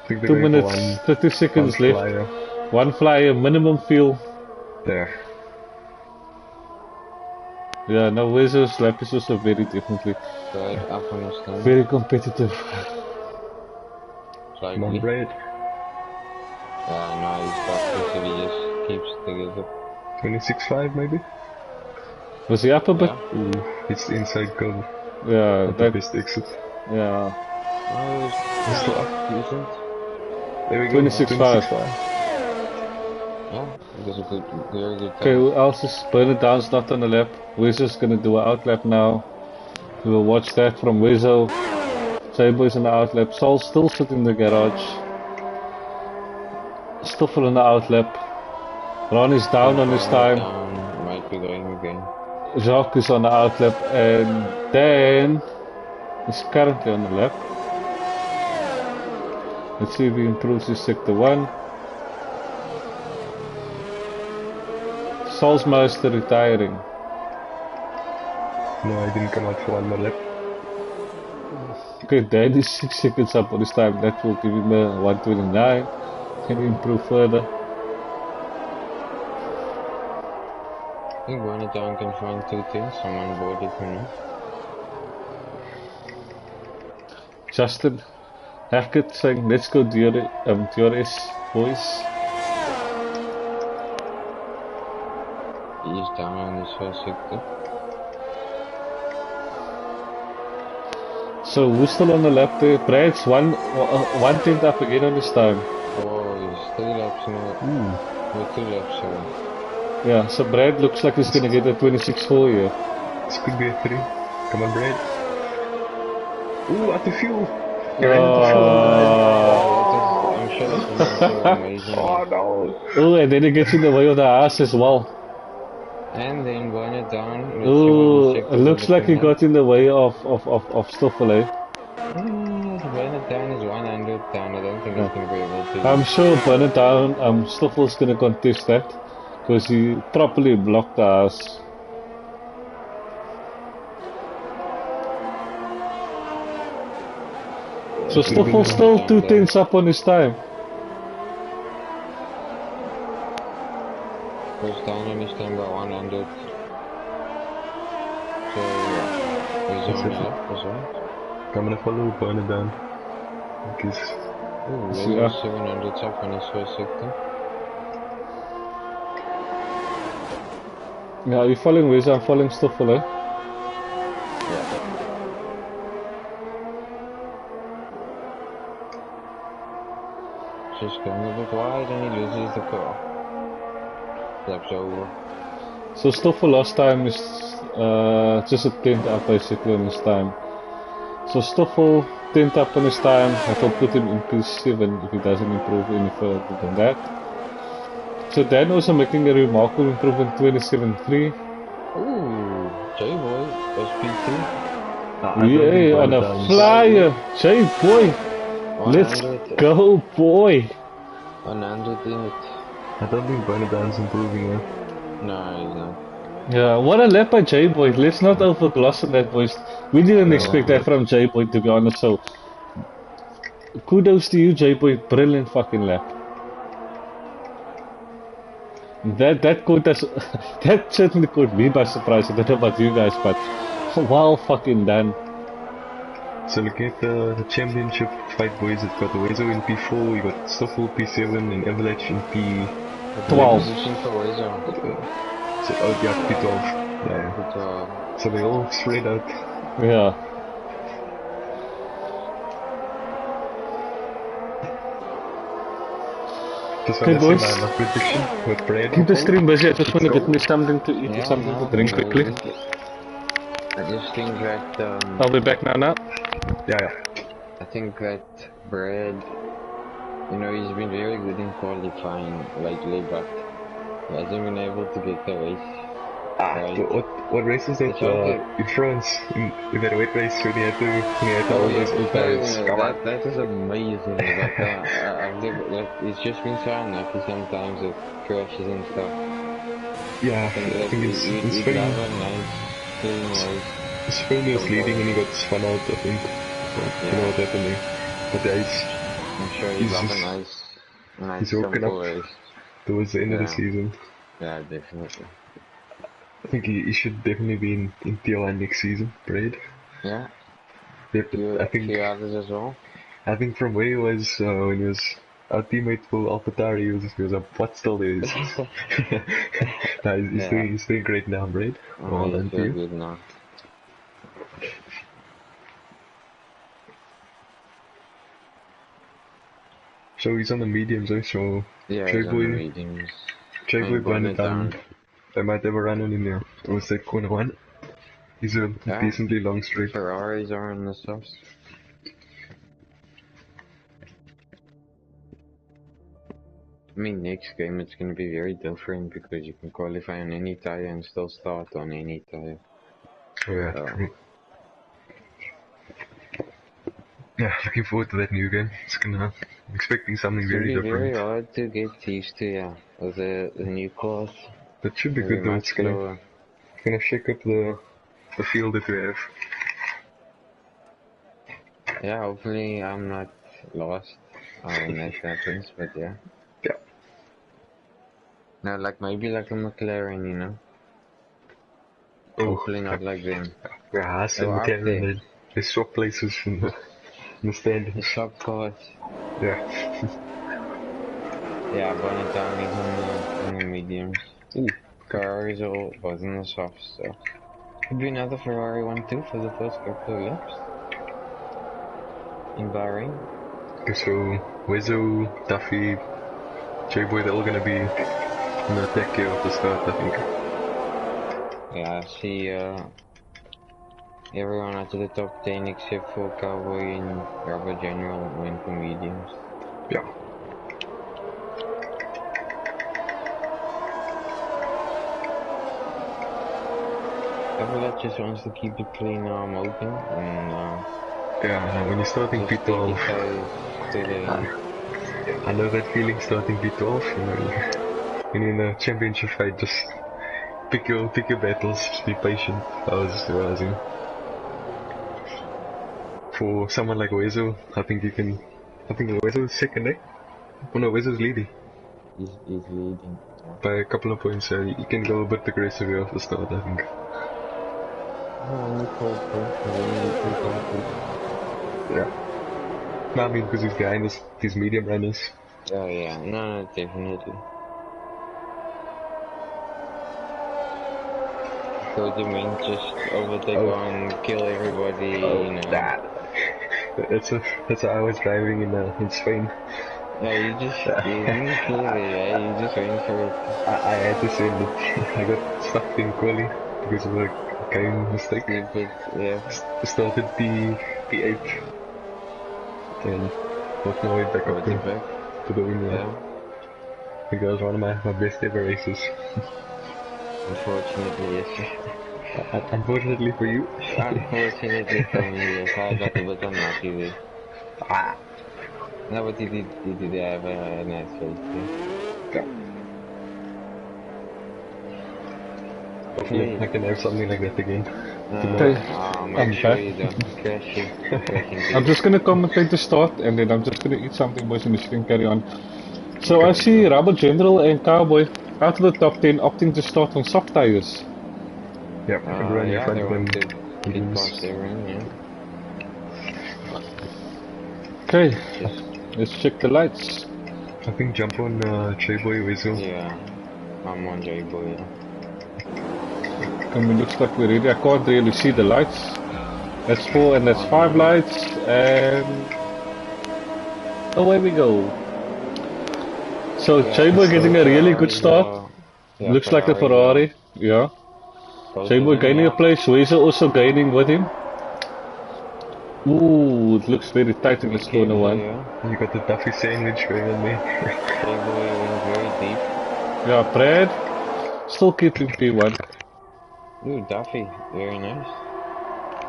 think they're 2 going for minutes, 30 seconds one left. flyer. One flyer, minimum fuel. There. Yeah, now Wezo's lap is also very definitely Right up on the stand. very competitive. Like Come on, me. Brad. Yeah, no, he's got this if he just keeps together. 26.5 maybe? Was he up a bit? Yeah. Ooh, it's the inside curve. Yeah, Not the that, best exit. yeah. No, He's still up. decent. There we go. 26.5. 26.5. Yeah, it was a good, very good Okay, time. who else is burn it down's not on the lap. Wezo's gonna do an out lap now. We will watch that from Wezo. Sabo's in the out lap. Sol's still sitting in the garage. Stoffel in the out lap. Ron is down on his time. Down, might be going again. Jacques is on the out lap, and Dan is currently on the lap. Let's see if he improves his sector 1. Salzmeister retiring. No, I didn't come out for one more lap. Okay, Dan is 6 seconds up on his time. That will give him a 129. Can he improve further? I think when it down can find 2 things. I'm on board it for now. Justin Hackett saying, let's go DRS, boys. He's down on his first sector. So who's still on the lap there? Brad's 1/10 up again on his time. Oh, he's 3 laps now. Or 2 laps, sorry. Yeah, so Brad looks like he's gonna get a 26.4 here. This could be a 3. Come on, Brad. Ooh, out the fuel. He ran out the fuel, Brad. I'm sure that's gonna be so amazing. Oh no. Oh, and then it gets in the way of the ass as well. And then burn it down. Let's see what the Oh, it checkers are looks like he looking at. got in the way of Stoffel, eh? The burn it down is 100 down. I don't think he's Yeah. gonna be able to. I'm sure burn it down, Stoffel's gonna contest that. Because he properly blocked the ass. So Stoffel's still 2 tenths up on his time. Goes down on his time by 100. So yeah, he's on the left as well. I'm gonna follow, burn it down. Because Ooh, Yeah. 700 up on his first sector. Yeah, are you following Wiz? I'm following Stoffel, eh? Just going a bit wide and he loses the car. Laps over. So Stoffel last time is just a tenth up basically on his time. So Stoffel 10th up on his time, that will put him in P7 if he doesn't improve any further than that. So Dan also making a remarkable improvement, 27.3. Ooh, J-Boy was P2. Yeah, on a flyer, J-Boy, let's 100. go boy. 100 in it. I don't think burn it down's improving, yeah. No, he's not. Yeah, what a lap by J-Boy, let's not overgloss on that boys. We didn't expect that from J-Boy to be honest, so kudos to you J-Boy, brilliant fucking lap. That caught us, that certainly caught me by surprise. I don't know about you guys, but well fucking done. So looking at the championship fight, boys, it's got Wezo in P4, you got Stoffel P7 and Avalanche in P12. Position for Wezo. So, oh yeah, P12. Yeah. P12. So they all spread out. Yeah. Just Okay, want to boys. say my prediction with Brad. Keep the stream busy. I just want to get me something to eat or something to drink quickly. I just think that I'll be back now. Yeah. I think that Brad, you know, he's been very good in qualifying lately, but he hasn't been able to get the race. Right. What race is that? In France, in that wet race when he had to Oh those old tires. Come on. that is amazing. But I've never, like, it's just been so unlucky sometimes with crashes and stuff. Yeah, I think it's He'd have a nice clean race. Spain was leading and he got spun out, I think. So, I don't know what happened there. But yeah, I'm sure he'd have a nice he's woken simple up race. towards the end of the season. Yeah, definitely. I think he should definitely be in Tier 1 next season, Brad. Yeah. I think few others as well. I think from where he was when he was our teammate for AlphaTauri, he was a pot still there. He's doing great now, Brad. Well done to you. Good now. So he's on the mediums, eh? So yeah, he's on the mediums. J-Boy burn it down. They might have a run on him now. Or was that corner 1? He's a decently long straight. Ferraris are in the softs. I mean, next game it's going to be very different because you can qualify on any tire and still start on any tire. Oh yeah. Yeah, looking forward to that new game. I'm expecting something very different. It's very hard to get used to, yeah, with the new class. That should be good though. It's gonna shake up the field that we have. Yeah, hopefully I'm not lost when that happens, but yeah. Yeah. No, maybe like a McLaren, you know? Hopefully not like them. Yeah, Haas and McLaren, they swap places in the standings. The swap cars. Yeah. Yeah, burn it down in the mediums. Ooh, Ferraris was in the softs, so. Could be another Ferrari one too for the first couple of laps. In Bahrain. Okay, so Wezo, Duffy, J-Boy, they're all gonna be gonna attack you at the start, I think. Yeah, I see everyone out of the top 10 except for Cowboy and Rubber General went for mediums. Yeah. Everyone just wants to keep it clean now I'm open and Yeah, when you're starting just P12, keep it to the end. I know that feeling starting P12, you know, when you're in a championship fight, just pick your battles, just be patient. I was in. For someone like Wezo, I think Wezo is second, eh? Oh no, Wezo's leading. He's leading. Yeah. By a couple of points, so you can go a bit aggressively off the start, I think. No, only 4 points, and then you can complete. Yeah. No, I mean, because he's behind these medium runners. Oh yeah, no, definitely. Thought you meant just overtake on, kill everybody, you know. That's how I was driving in Spain. Yeah, you didn't kill it, yeah, you just went for it. I had to send it. I got stuck in quali because of a game mistake. Stupid, yeah. Started P8 and got my way back up to the win. Yeah. I think that was one of my best ever races. Unfortunately, yes. Unfortunately for you. Unfortunately for me, yes. I got a bit unlucky there. Ah. No, but he did have a nice race there. Hopefully I can have something like that again. Okay, I'm sure you don't crash it. I'm just gonna commentate the start and then I'm just gonna eat something, boys, and you can carry on. So I see Rubber General and Cowboy out of the top 10 opting to start on soft tires. Yep, everyone in front they of them. want to get past everyone, yeah. Okay, let's check the lights. I think jump on J-Boy Whistle. Yeah, I'm on J-Boy, yeah. And it looks like we're ready. I can't really see the lights. That's 4 and that's 5 lights, and away we go. So J-Boy getting a really good start. Looks like the Ferrari, yeah. J-Boy gaining a place, Weezer also gaining with him. Ooh, it looks very tight in this corner one. You got the Duffy sandwich going on there. J-Boy went very deep. Yeah, Brad still keeping P1. Ooh, Duffy, very nice.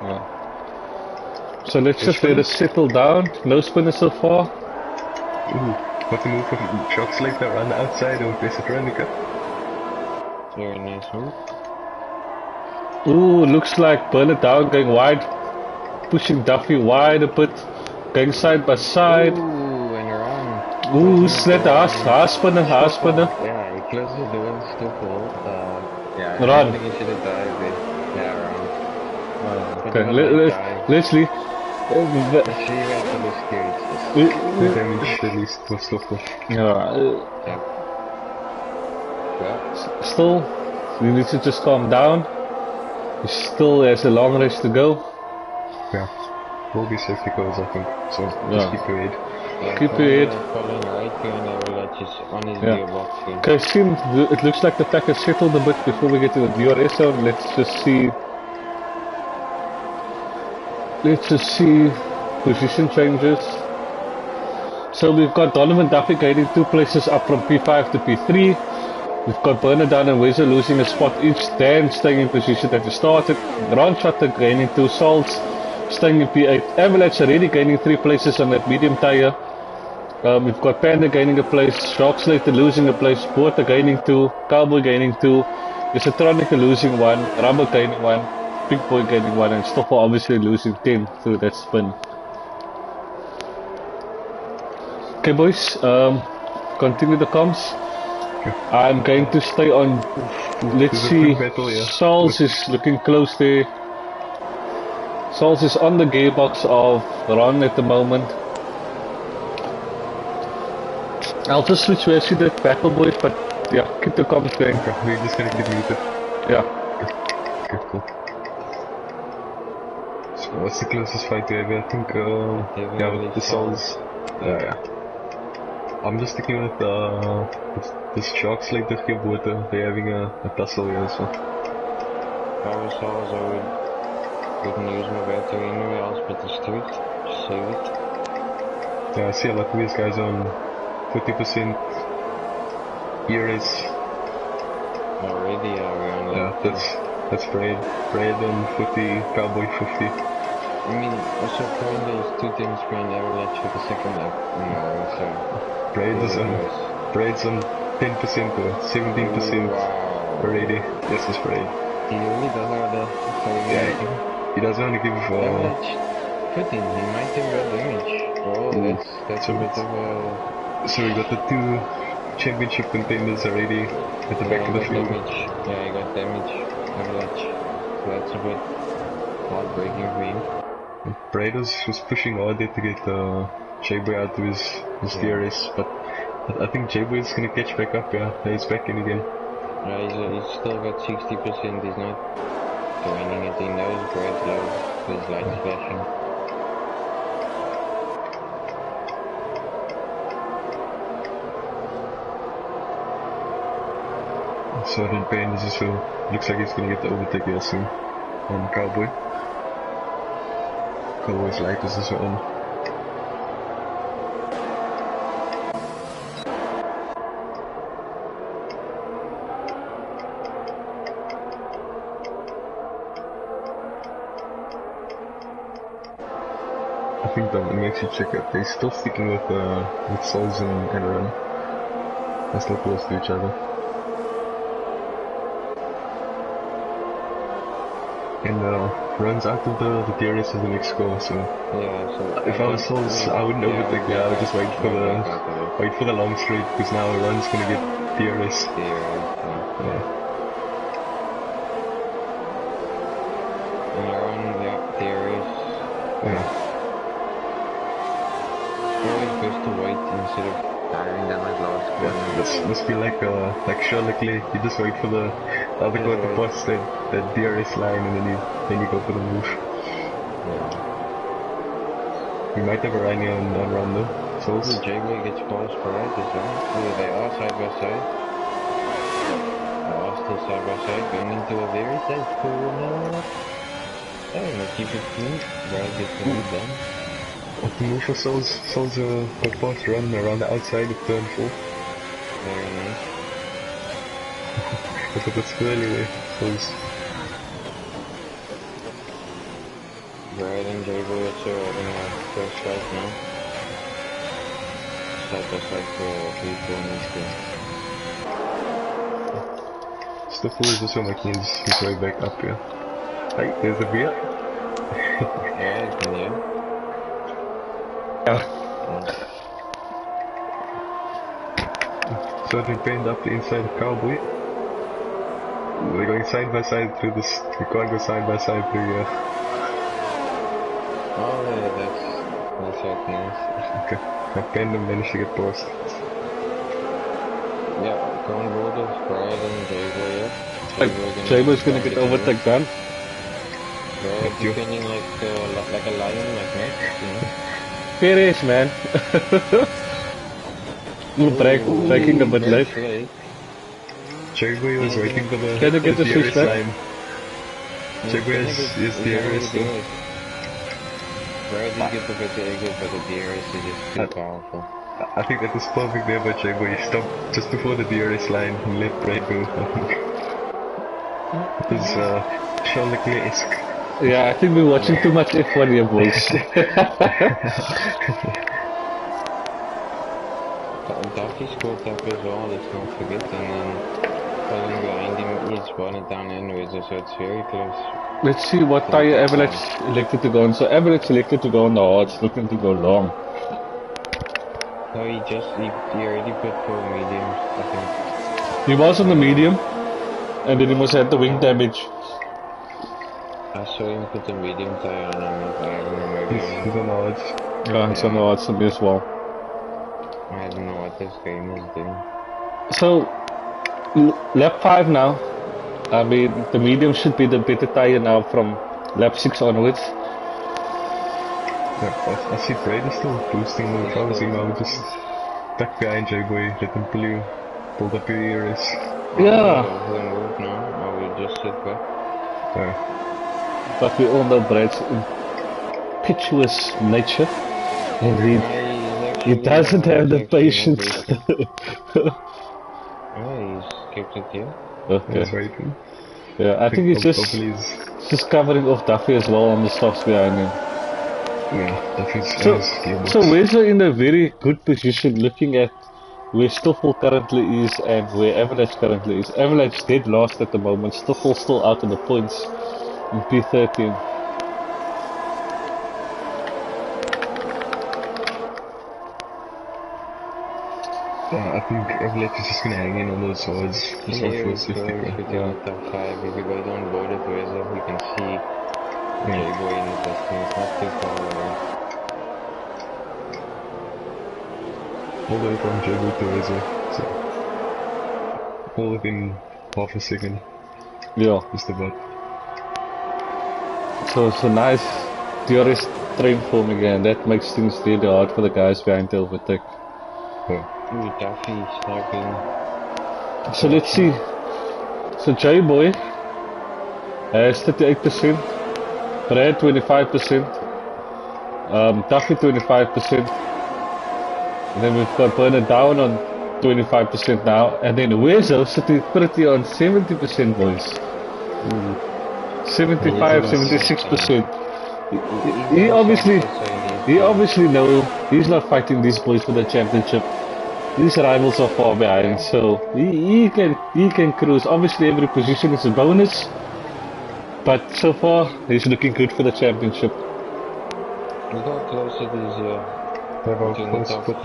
Yeah. So let's just let it settle down. No spinner so far. Ooh, what to move from shocks like that around the outside or place it around the cut. Very nice move. Ooh, looks like burn it down going wide. Pushing Duffy wide a bit. Going side by side. Ooh, and around. Ooh, sled half spinner. Yeah, he closes the door and still fall. Yeah, I Run. think he should have died there. Yeah, around. Okay, let's leave. Let's see after the stage. The damage at least was still full. Yeah. Still, we need to just calm down. He still has a long race to go. Yeah, will be safety calls, I think. So just keep your head. Yeah, keep your head. Following right here and just on his gearbox here. Okay, it looks like the pack has settled a bit before we get to the DRS zone. Let's just see position changes. So we've got Donovan Duffy gaining 2 places up from P5 to P3. We've got Bernardine and Weezer losing a spot each, Dan staying in position that he started, Ron Shutter gaining 2 salts, staying in P8. Avalanche already gaining 3 places on that medium tire. We've got Panda gaining a place, Shark Slater losing a place, Porter gaining 2, Cowboy gaining 2, Isatronica losing 1, Rubber gaining 1, Big Boy gaining 1, and Stoffel obviously losing 10 through that spin. Okay boys, continue the comms. I'm going to stay on, let's see, Sauls is looking close there. Sauls is on the gearbox of Ron at the moment. I'll just switch where I see the battle boys, but yeah, keep the comms going. We're just gonna get muted. Yeah. Okay, cool. So what's the closest fight we have? I think, yeah, the Souls. Yeah. I'm just sticking with this shark slate that here, but they're having a tussle here as well. If I was ours, I wouldn't use my battery anywhere else but the street. Just save it. Yeah, I see a lot of these guys on 40% ERS. Already are we on Yeah, that's Braid on 40, Cowboy 50. I mean, also Brain is 2 times behind Avalanche for the second lap in a row, so... Braid's on 10% or 17% wow. already. Yes, it's Braid. He really doesn't know the Yeah, he doesn't want to give... Avalanche, put in, he might have got damage. Oh, that's a bit of a... So we got the 2 championship contenders already at the back of the field. Yeah, he got damage, Avalanche. So that's a bit heartbreaking for him. Braid was pushing hard there to get J-Boy out of his DRS, but I think J-Boy is going to catch back up, yeah. He's back in again. Yeah, he's still got 60%, he's not joining it, he knows Braid's low, his lights flashing. Sergeant Payne is also, looks like he's going to get the overtake here soon on Cowboy. Cowboy's light is also on. I think that when we actually check it, they're still sticking with Souls and Run. They're still close to each other. And runs out of the DRS of the next score, so yeah, so if I was Souls, I wouldn't overtake. I would just wait for the long straight, because now Run's gonna get DRS. Yeah. And Run, yeah, DRS. Yeah. Always best to wait instead of firing them at last corner. This must be like Charles Leclerc. You just wait for the other guy to pass that DRS line, and then you go for the move. Yeah. We might have a run here on Run though. Souls. The J-Boy gets past Barrett as well. Oh, they are side by side. They are still side by side, going into a very tight corner. Oh, not keep it clean. Barrett gets the move done. What the move for Souls? Souls got past Run around the outside of turn 4. Very nice. Look at the swirly there, Souls. Barrett and J-Boy also in our first fight now. Side by side for 3 corners there. Stoffel is also making his way back up here. Hey, there's the beer. Yeah. Sergeant Payne up the inside of Cowboy. They're going side by side through this. We can't go side by side through here. Oh, yeah, that's like nice. Okay, I Payne managed to get past. Yeah, going borders, Brad and J-Boy, yeah. J-Boy's gonna get overtaken then. Brad defending like a lion, like Max, you know. Fair race, man. Breaking a bit late. J-Boy was waiting for the Can you get the switch back? line. J-Boy is DRS though. Brad did get the better exit, but the DRS is just too powerful. I think that was perfect there by J-Boy. He stopped just before the DRS line and let Brad go. It was Charles Leclerc-esque. Yeah, I think we're watching too much F1 here, boys. Duffy scored up as well, let's not forget, and then following behind him is Bonnet down inwards, so it's very close. Let's see what tire Avalanche elected to go on. So Avalanche elected to go on the hards, looking to go long. No, he already put for medium, I think. He was on the medium, and then he must have the wing damage. I saw him put the medium tire on, I don't know, maybe He's on the odds. Yeah, he's on the hards as well. I don't know what this game is doing. So, lap 5 now. I mean, the medium should be the better tire now from lap 6 onwards. Yeah, I see Brad is still boosting the cars, I would just Back behind J-Boy, let him pull up your ears. Yeah. Will move now, or we just sit back? But we all know Brad's impetuous nature, and he doesn't have the patience. He's kept it here. Okay. That's right. Yeah, I think he's just covering off Duffy as well on the softs behind him. Yeah, Duffy's gearbox. So Wesley in a very good position looking at where Stoffel currently is and where Avalanche currently is. Avalanche dead last at the moment. Stoffel still out of the points in P13. I think Avalanche is just gonna hang in on those swords. Just Yeah, hope for a we safety car. in the top 5. If you go down board at Wesley, you can see J-Boy in the distance, not too far away. All the way from J-Boy to Razor. So, all within half a second. Yeah. Just about. So it's a nice DRS train form again. That makes things really hard for the guys behind to overtake. Ooh, Duffy struggling. So let's see. So J-Boy has 38%, Brad 25%, Duffy 25%, and then we've got Bernard down on 25% now, and then Wezo sitting pretty on 70%, boys. 75, 76%. He obviously know he's not fighting these boys for the championship. These rivals are far behind, so he can cruise. Obviously, every position is a bonus, but so far he's looking good for the championship. Look how close it is here. Between the top 5.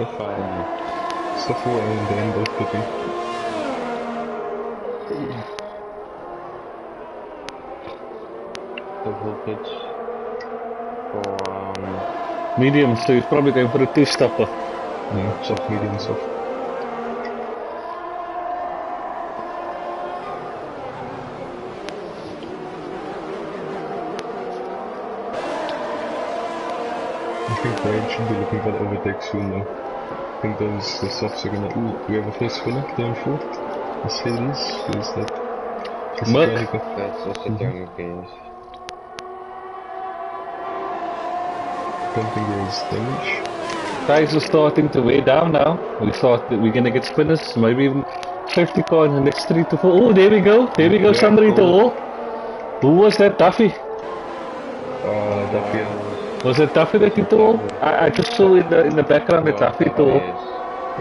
Stoffel and Dan both putting. Stoffel pitch for Medium, so he's probably going for a two-stopper. Yeah, soft, medium, soft. I think Brad should be looking for the overtake soon though. I think the softs are gonna... Ooh, we have a first winner, turn 4. Let's say this. Who is that? Merc. that's just a turn case. Don't think there's damage. Guys are starting to weigh down now. We thought that we're gonna get spinners, maybe even safety car in the next 3 to 4. Oh, there we go. There we go. Somebody to all. Who was that? Duffy. Duffy. Was it Duffy that hit the wall? I just saw in the background that Duffy hit the wall.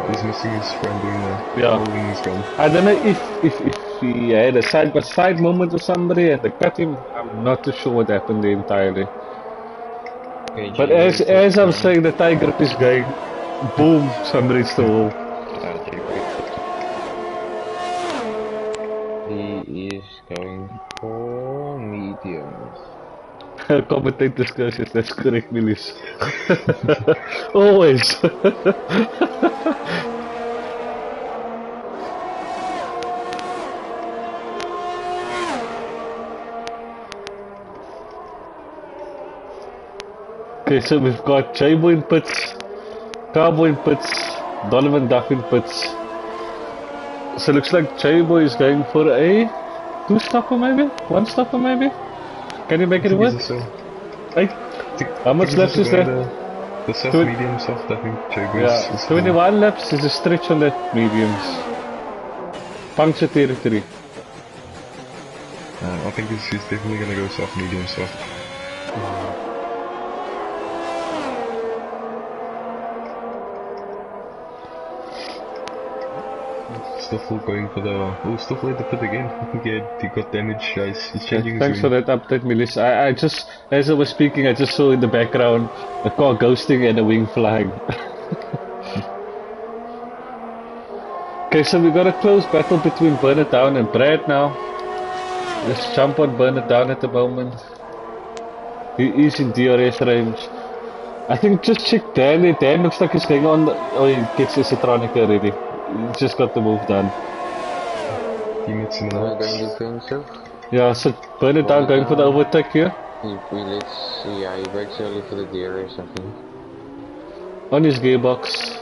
He's missing his friend doing the holding his gun. I don't know if he had a side-by-side moment with somebody and they cut him. I'm not too sure what happened there entirely. Okay, but as I'm saying, the tie grip is going. Boom! Somebody hits the wall. He is going for mediums. Commentate discussions, that's correct, Willis. Always. Okay, so we've got J-Boy in pits, Cowboy in pits, Donovan Duff in pits. So it looks like J-Boy is going for a 2-stopper maybe? 1-stopper maybe? Can you make it work? Hey, how much laps is that? The soft, medium, soft, I think J-Boy is 21 laps is a stretch on that mediums. Puncture territory. I think he's definitely gonna go soft, medium, soft. Stoffel going for the... Oh, Stoffel had to put again. I think he got damage, guys. He's changing his Thanks for that update, Milis. I just, as I was speaking, I just saw in the background a car ghosting and a wing flying. Okay, so we got a close battle between Bernard Down and Brad now. Let's jump on Bernard Down at the moment. He is in DRS range. I think just check Dan there. Dan looks like he's going on the... Oh, he gets his Citronica already. He just got the move done. Teammates in the going defensive. Yeah, so Bernard Down going for the overtake here. He breaks early for the DRS, I think. On his gearbox.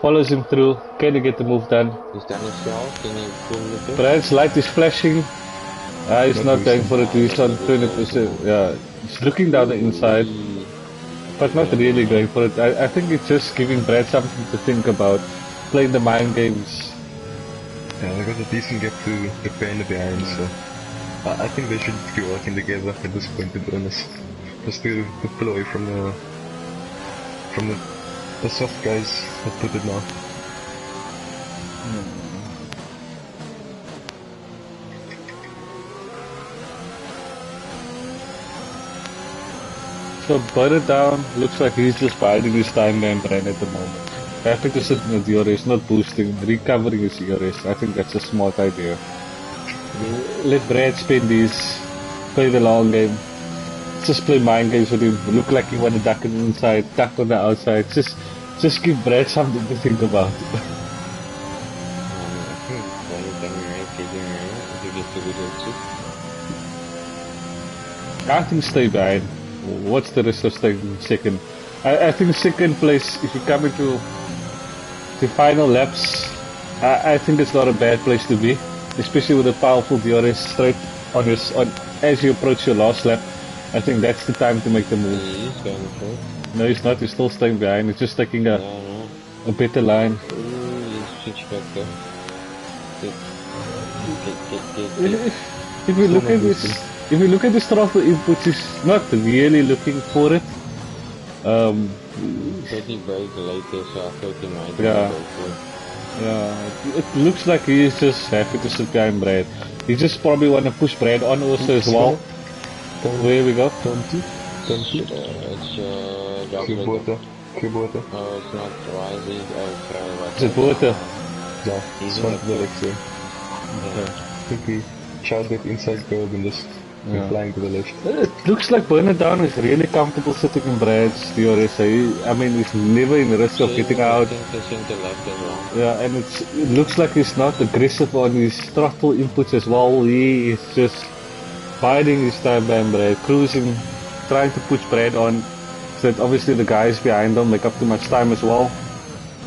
follows him through. Can he get the move done? He's done himself. Can he pull the bit? Brad's light is flashing. He's not going for it. He's on 20%. Yeah, he's looking down the inside, but not really going for it. I think it's just giving Brad something to think about, playing the mind games. Yeah, they got a decent gap to the panda behind, so I think they should be working together at this point, to be honest. Just to pull away from the soft guys that put it now. So burn it down. Looks like he's just biding his time and Brad at the moment. Happy to sit in the DRS, not boosting, recovering his DRS. I think that's a smart idea. Let Brad spend these, play the long game. Just play mind games with him. Look like you want to duck on the inside, duck on the outside. Just give Brad something to think about. I think stay behind. What's the risk of staying second? I think second place, if you come into the final laps, I think it's not a bad place to be, especially with a powerful DRS straight on as you approach your last lap. I think that's the time to make the move. He's going for it. No, he's not. He's still staying behind. He's just taking a better line. He's switch back there. If you look at the throttle inputs, he's not really looking for it. 30 brake later, so I thought he might Yeah. go for it. Yeah, it looks like he is just happy to sit behind Brad. He just probably want to push Brad on also as well. Where we go? 20? It's Kubota. Oh, it's not. Why is he? Oh, sorry. Is it water? Yeah, He's it's one in to the the left there. Yeah. I think we shot that inside curve and just Yeah. flying to the left. It looks like Burner Down is really comfortable sitting in Brad's DRS. I mean, he's never in risk of getting out. 10% left as well. Yeah, and it looks like he's not aggressive on his throttle inputs as well. He is just biding his time behind Brad, cruising, trying to push Brad on, so that obviously the guys behind don't make up too much time as well.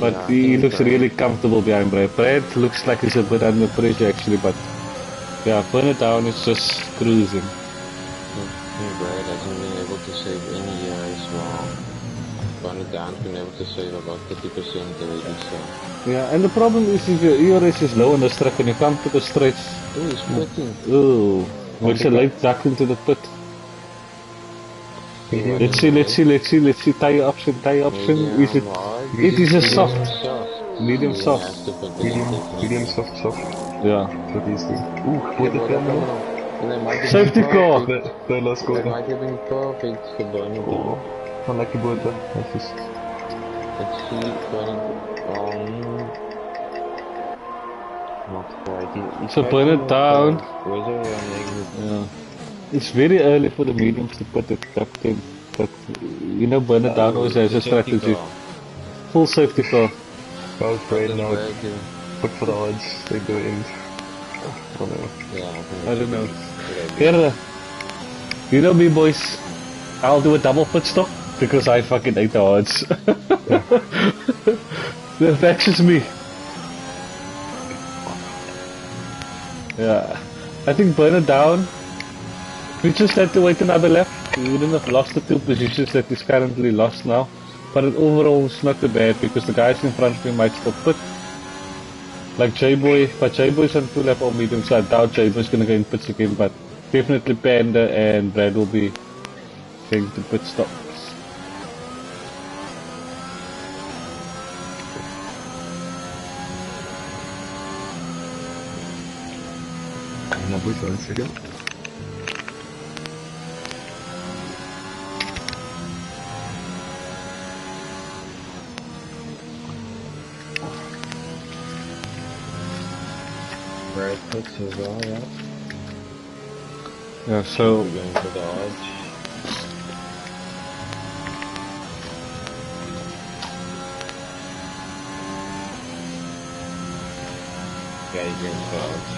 But Yeah, I he think looks so. really comfortable behind Brad. Brad looks like he's a bit under pressure actually, but yeah, Burner Down is just cruising. Brad hasn't been able to save any year as well. Bonnet Down's been able to save about 30% already, so. Yeah, and the problem is if your ERS is low on the strip and you come to the stretch, Oh, he's quitting. ooh, makes a late duck into the pit. Let's see, tire option. Is it? It is a soft, medium soft. Medium soft. Yeah. That's what he's doing. Ooh, what the hell? Safety car. The last That quarter. might have been perfect for Bonnet Down. Unlucky Bota. That's just... Let's see, not quite. He's So quite Bonnet good, Down. Was already on negative. Yeah. It's very early for the mediums to put it captain, but you know Burner Down always has a Safety strategy. car. Full safety car. I was afraid That's now. Brad doing. But for the odds, they go in. Oh no. Yeah, I think I don't know. that's a good idea. Here, you know me boys, I'll do a double pit stop because I fucking ate the odds. That's just me. Yeah, I think Burner Down, we just had to wait another lap. We wouldn't have lost the 2 positions that is currently lost now. But overall it's not too bad because the guys in front of me might still pit. Like J-Boy, but J-Boy's on 2 lap or medium, so I doubt J-Boy's gonna go in pits again, but definitely Panda and Brad will be going to pit stops. Now wait 1 second. Brad puts as well, yeah. Yeah, so We're going for the odds. Yeah, he's going for the odds.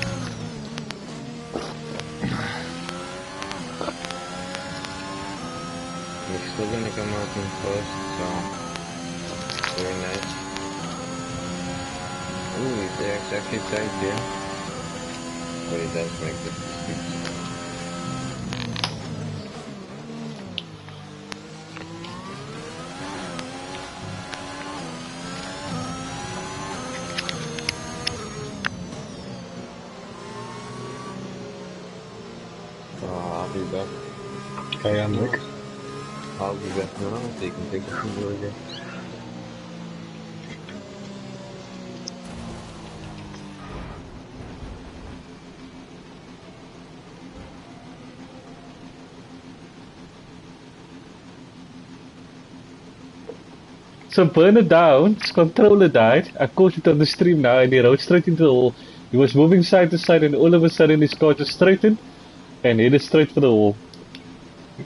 We're still gonna come out in first, so very nice. Ooh, it's actually tight here. But it does make the speed. I'll be back. I am Nick. I'll be back now, so you can take the football again. So burn it down, his controller died. I caught it on the stream now and he rode straight into the wall. He was moving side to side and all of a sudden his car just straightened and headed straight for the wall.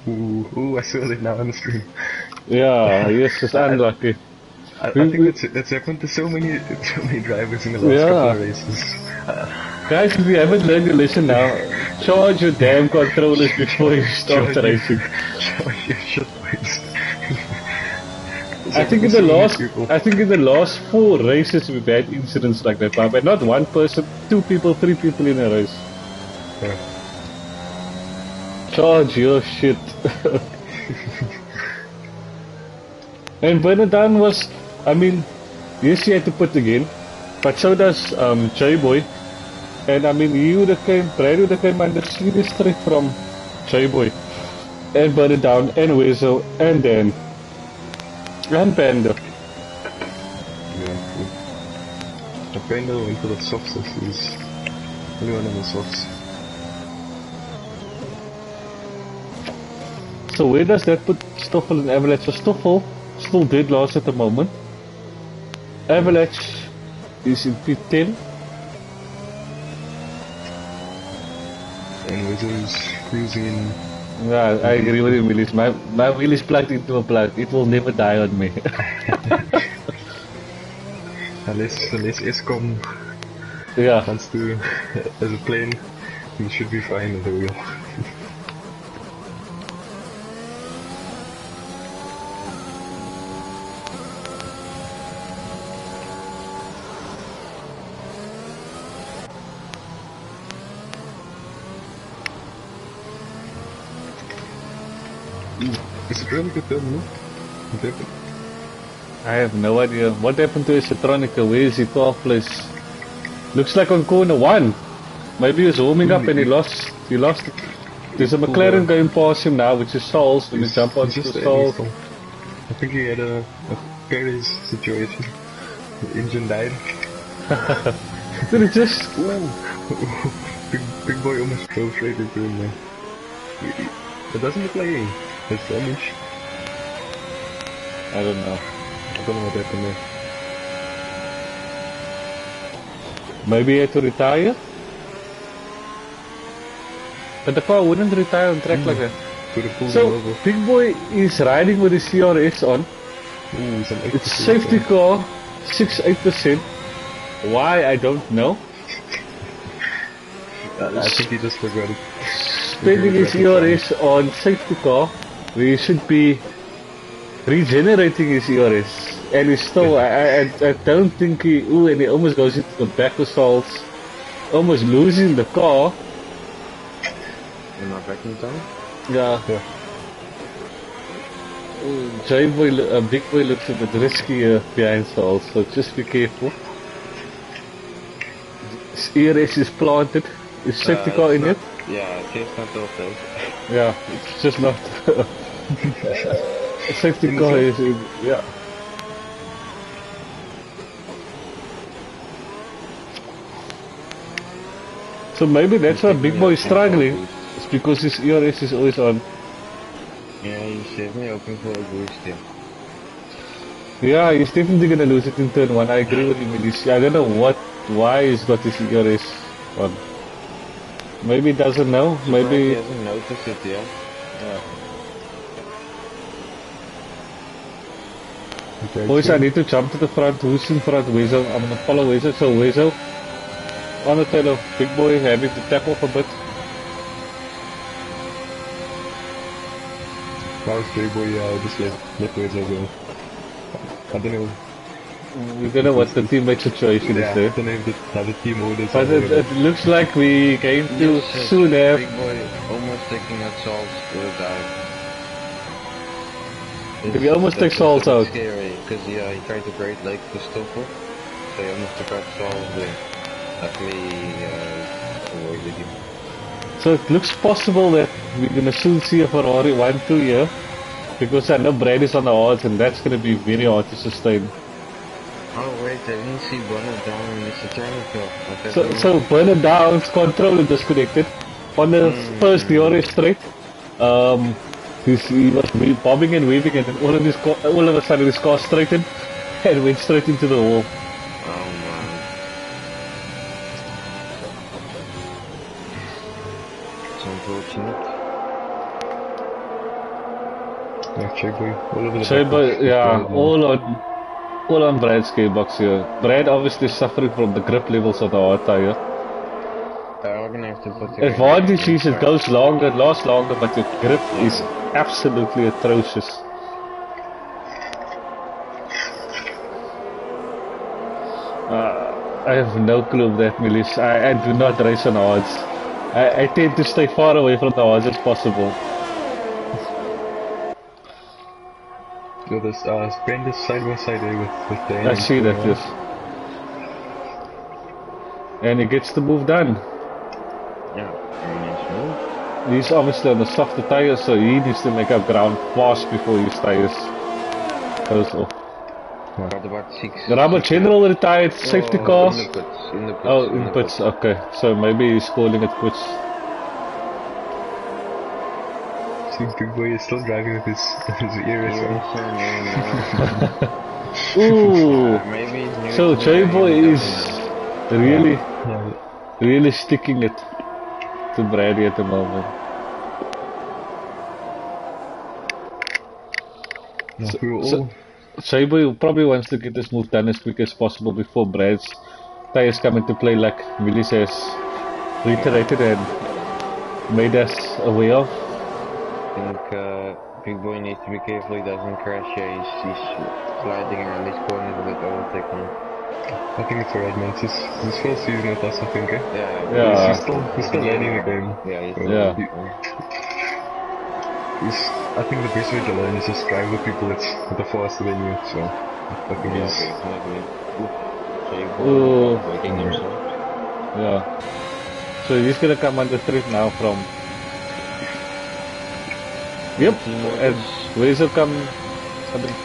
Ooh, I saw it now on the stream. Yeah, yes, it's unlucky. I think that's happened to so many drivers in the last couple of races. Guys, if you haven't learned your lesson now, charge your damn controllers before you start racing. Charge your shit waste. I think in the last 4 races we've had incidents like that, but not one person, 2 people, 3 people in a race. Yeah. Charge your shit. And Bernardine was, I mean, yes, he had to put again, but so does J-Boy. And I mean, Brad would have came under serious threat from J-Boy, and Bernardine, and Weasel, and Dan, and Panda. Yeah. The Panda went for the softs, he's only one of the softs. So where does that put Stoffel and Avalanche? So Stoffel still dead last at the moment. Avalanche is in P10. And Weasel is cruising in. Yeah, I agree with you, Willis. My wheel is plugged into a plug. It will never die on me. Unless ESCOM Yeah. wants to, as a plane, he should be fine with the wheel. Is it really good then, no? What happened? I have no idea. What happened to Esotronica? Where is he? 12th place. Looks like on corner 1. Maybe he was warming up and he lost it. There's a McLaren going past him now, which is Saul's. When you jump onto the Saul. I think he had a Paris situation. The engine died. Did it just... big boy almost drove straight into him there. It doesn't look like it's damage. I don't know. I don't know what happened there. Maybe he had to retire? But the car wouldn't retire on track like that. So, Big Boy is riding with his CRS on. Ooh, some It's safety car, 6-8%. Why, I don't know. I think he just forgot it. Spending his ERS on safety car, where he should be regenerating his ERS. And he's still, I don't think he, and he almost goes into the back assaults, almost losing the car. Am I back in time? Yeah. J-Boy, Big Boy looks a bit risky behind stalls, so just be careful. His ERS is planted. Is safety car in not, it? Yeah, it's not all safe. Yeah, it's just not. Safety car is in, yeah. So maybe that's why Big Boy is struggling. It's because his ERS is always on. Yeah, he's definitely hoping for a boost here. Yeah, he's definitely gonna lose it in turn 1. I agree with him. I don't know why he's got his ERS on. Maybe he doesn't know. Maybe he hasn't noticed it yet. Yeah. Okay, Boys, I need to jump to the front. Who's in front? Weasel. I'm gonna follow Weasel. So Weasel on the tail of Big Boy, having to tap off a bit. How's J-Boy just let Weasel go? I don't know. We don't know what the teammate situation is Yeah, there. I don't know if how the team orders But are. it looks like we going to Yes, yes. soon have. Big boy almost taking out Salts with a dive. Did he almost take Salts That's a out? bit scary, because yeah, he tried to Great Lake to stop off, so he almost took out Salts there. Luckily, avoided him. So it looks possible that we're gonna soon see a Ferrari 1-2 here. Because I know Brad is on the odds and that's gonna be very hard to sustain. Oh wait, I didn't see Bonnet down in this turn kill. So Bernard Down's controller disconnected. On the first DRS straight, he was bobbing and weaving and then all of a sudden his car straightened and went straight into the wall. Oh man. It's unfortunate. Yeah, J-Boy, all over the So, yeah, all on Brad's gearbox here. Brad obviously suffering from the grip levels of the hard tire. I'm gonna have to put the Advantage is it goes longer, it lasts longer, but your grip is absolutely atrocious. I have no clue of that, Melis. I do not race on odds. I tend to stay far away from the odds as possible. So this Brand is side by side there with the I see that, yes. And he gets the move done. Yeah, very nice move. He's obviously on the softer tires, so he needs to make up ground fast before his tires goes off. Got about 6. The rubber general retired safety cars. In the pits. Oh, in pits, okay. So maybe he's calling it quits. See, Big Boy is still driving with his ears on. Ooh! Maybe So J-Boy is really sticking it to Brady at the moment. J-Boy probably wants to get this move done as quick as possible before Brad's tires come into play, like Willie has reiterated and made us aware of. I think Big Boy needs to be careful he doesn't crash here. He's sliding around these corners a bit overtaken. I think it's alright, man. It's his first season with us, I think, eh? Yeah. He's still learning the game. Yeah, I think the best way to learn is just drive with people that's faster than you, so I think he's... Breaking himself. Yeah. So he's gonna come on the street now from... Yep, and Razor comes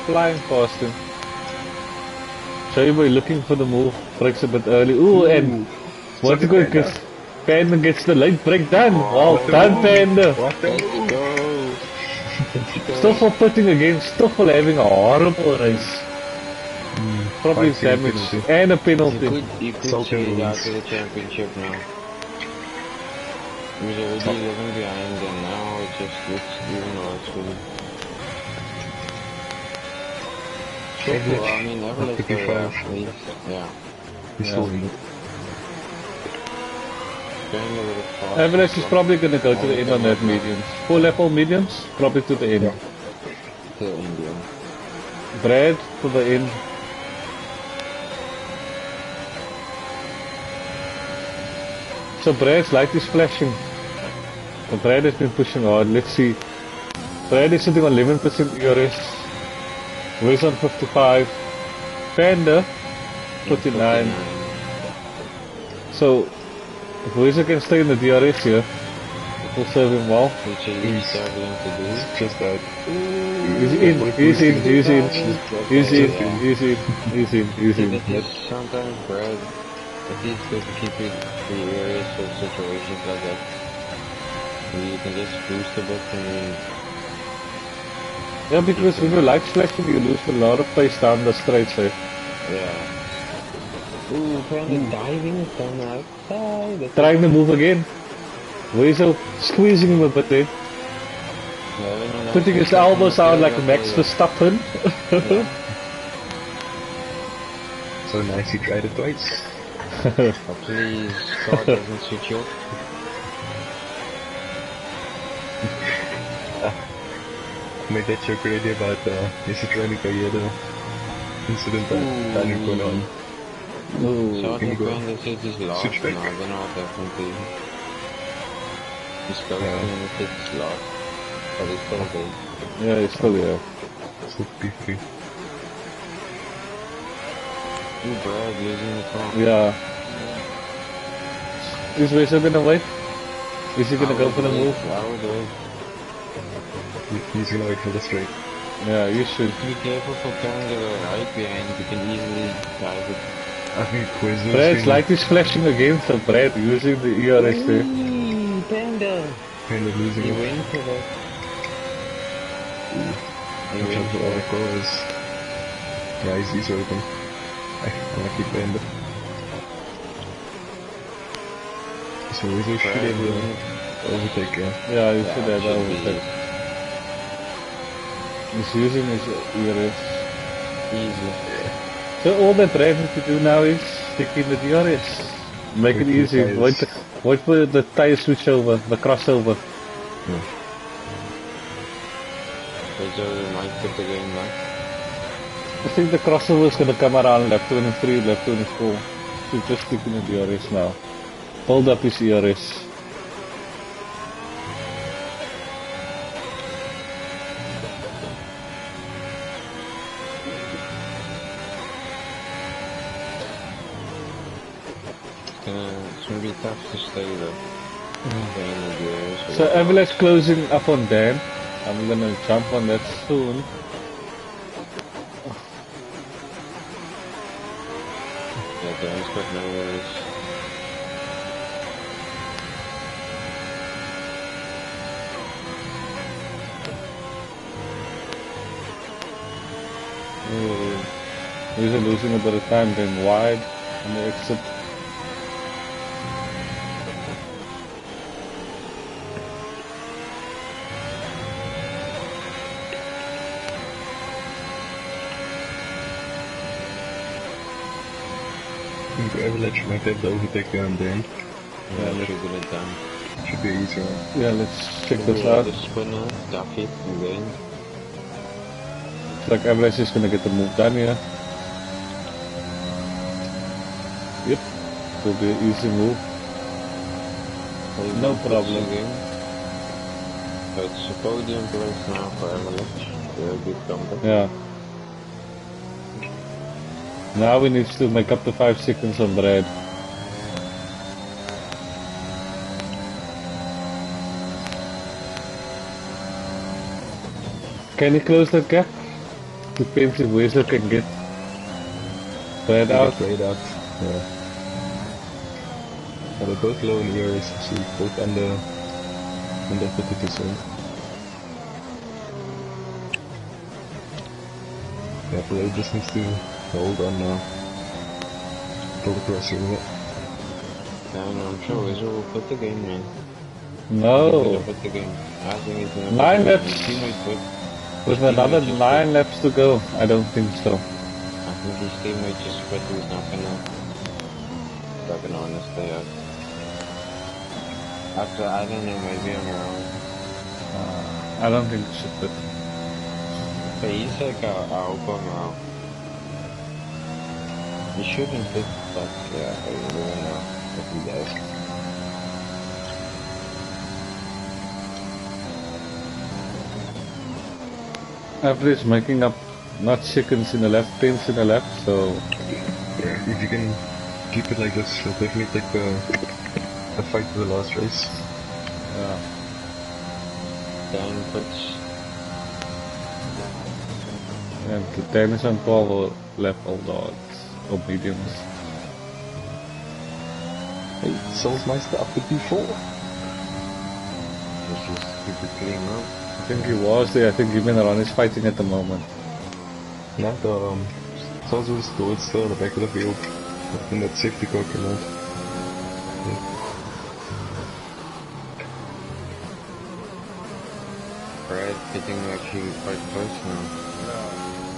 flying past him. J-Boy looking for the move, breaks a bit early. Ooh, and what a good guess. Panda gets the late break done. Well done, Panda. Let's go. Stoffel putting again, Stoffel having a horrible race. Probably damage and a penalty. He could get out to the championship now. He was already 11 behind and now it just looks even worse for him. I mean, Everett at least, yeah. He's still in it. Avalanche is probably gonna go to the end on that mediums. 4 level mediums, probably to the end. To the end, yeah. Brad to the end. So Brad's light is flashing. So Brad has been pushing hard. Let's see. Brad is sitting on 11% ERS. Wiz on 55. Panda 49. So if Wiz can stay in the DRS here, it will serve him well. Which he's struggling to do. Just that. He's in. Sometimes Brad, at least good to keep it the areas for situations like that. You can just boost a bit and then... Yeah, because when you light flashing, you lose a lot of pace down the straight side. Yeah. Ooh, Panda diving from the outside. Trying to move again. Weasel squeezing him a bit there. Putting his elbows out like Max Verstappen. So nice, he tried it twice. Hopefully his car doesn't switch off. Made that joke already about is it running career though. incident that going on. So Can you go? McQueen, this is his last, Switch and back. I don't know what happened to him. He's close to him, this is his last. But he's still there. Yeah, he's still there. So P3. Ooh, Brad losing the car. Yeah. Is Wesley gonna wait? Is he gonna go for the move? I would wait. He's gonna wait for the straight. Yeah, you should. Be careful for turning to the right behind, you can easily drive it. I think Quizzo's Brad's light is flashing again, so Brad using the ERS there. Ooh, Panda! kind of losing He it. went for that. He Watch went out for for all the that. cars. Yeah, he's open. I like the Panda. So Quizzo should have overtake, yeah. Yeah, you Yeah, should have that should be overtake. He's using his ERS. easy. So all that Brad has to do now is stick in the DRS. Make it Wait for the easy. tires. Wait for the tire switch over, the crossover. Yeah. So might put the game back. I think the crossover is going to come around lap 23, lap 24. So just stick in the DRS now. Hold up his ERS. It's gonna be tough to stay though. Staying in the gears. So Avalanche closing up on Dan. I'm going to jump on that soon. Yeah, Dan's got no worries. He's losing a bit of time going wide on the exit. I think Avalanche might have the overtake there and then. Yeah, let's get it done. Should be easier. Yeah, let's check this Yeah, out. the spinner, Duffy, and then Looks like Avalanche is going to get the move done here. Yep, it'll be an easy move. No problem. again. So it's a podium place now for Avalanche. Very good comeback. Yeah. Now we need to make up the 5 seconds on Brad. Can you close that gap? Depends if Wesley can get Brad out. Played out. Yeah. Yeah, they're both low in ERS, so both under 50%. Yeah, Blade just needs to hold on now. Pull the pressure with it. Yeah, no, I'm sure Wesley will put the game, man. He's No. gonna put the game. I think he's gonna 9 put the game. laps. His teammate put. With his another teammate just 9 laps to go. I don't think so. I think his teammate just put he's not gonna wanna stay out. After, I don't know, maybe I'm wrong. I don't think he should put. But he's like a Opa now. He shouldn't fit, but yeah, I don't know if he does. Average making up not seconds in the lap, tenths in the lap, so Yeah, if you can keep it like this, you'll definitely take the fight to the last race. Dan puts. and the 10 is on 12 or lap all dogs or mediums. Hey, Soulsmeister up to P4. Let's just keep it clean up. I think he was there, I think Jimenez is fighting at the moment. Now the Souls was still in the back of the field. In that safety car came out. Brad getting actually quite close now.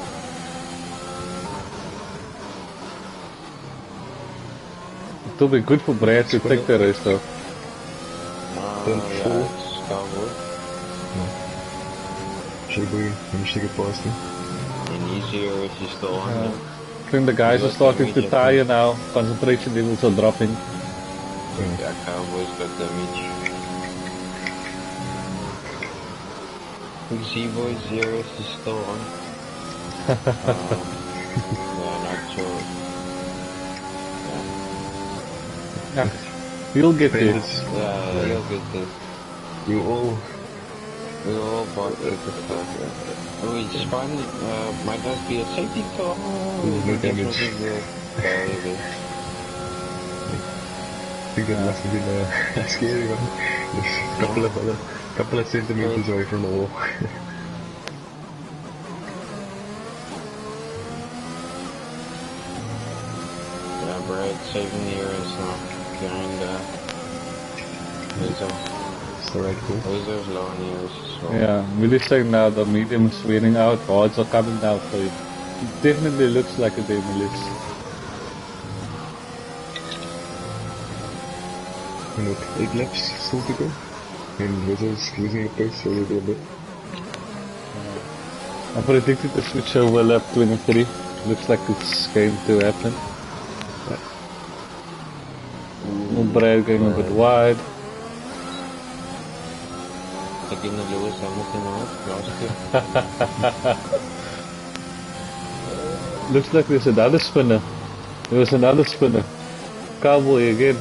It will be good for Brad to take the race though. Then Yeah, four. it's Cowboy. Should we manage to get past him? And easier is still on them. I think the guys are starting to tire now. Concentration levels are dropping. Yeah, Cowboys got damage. Z-Boy Zero is still on. Yeah, not sure. Yeah. You'll get there. Yeah, you'll get this. We all bought the stuff. Oh, we spun. Might not be a safety car. no damage. Barely. I think that must have been a scary one. Just a couple of centimeters away from the wall. Yeah, Brad saving the areas now. Behind Bezos. It's the right call. Bezos low on the areas as well. Yeah, really saying now the medium is wearing out, odds are coming down for you. It definitely looks like a demolish. And with 8 laps still to go. And Rizzo's losing a pace a little bit. I predicted the switch over lap 23. Looks like it's going to happen. Brad going a bit wide. Again, the Lewis Hamilton out last year. Looks like there's another spinner. There was another spinner. Cowboy again.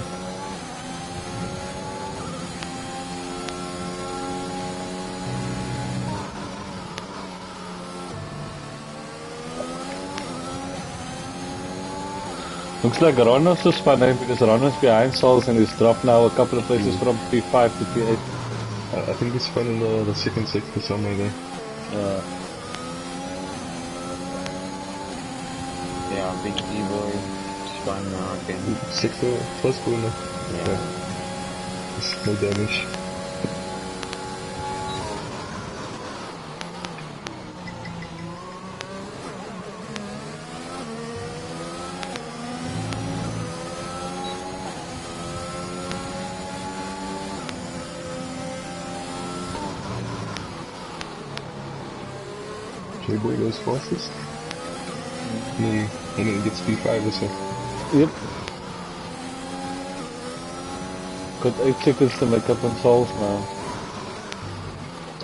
Looks like Ronos is spinning because Ronos behind Souls and he's dropped now a couple of places from P5 to P8. I think he's spun in the second sector somewhere there. Yeah, big D-boy spun now again. Sector, first corner. Yeah. There's no damage. J-Boy goes fastest. And then he gets P5 or so. Yep. Got 8 seconds to make up on Souls now.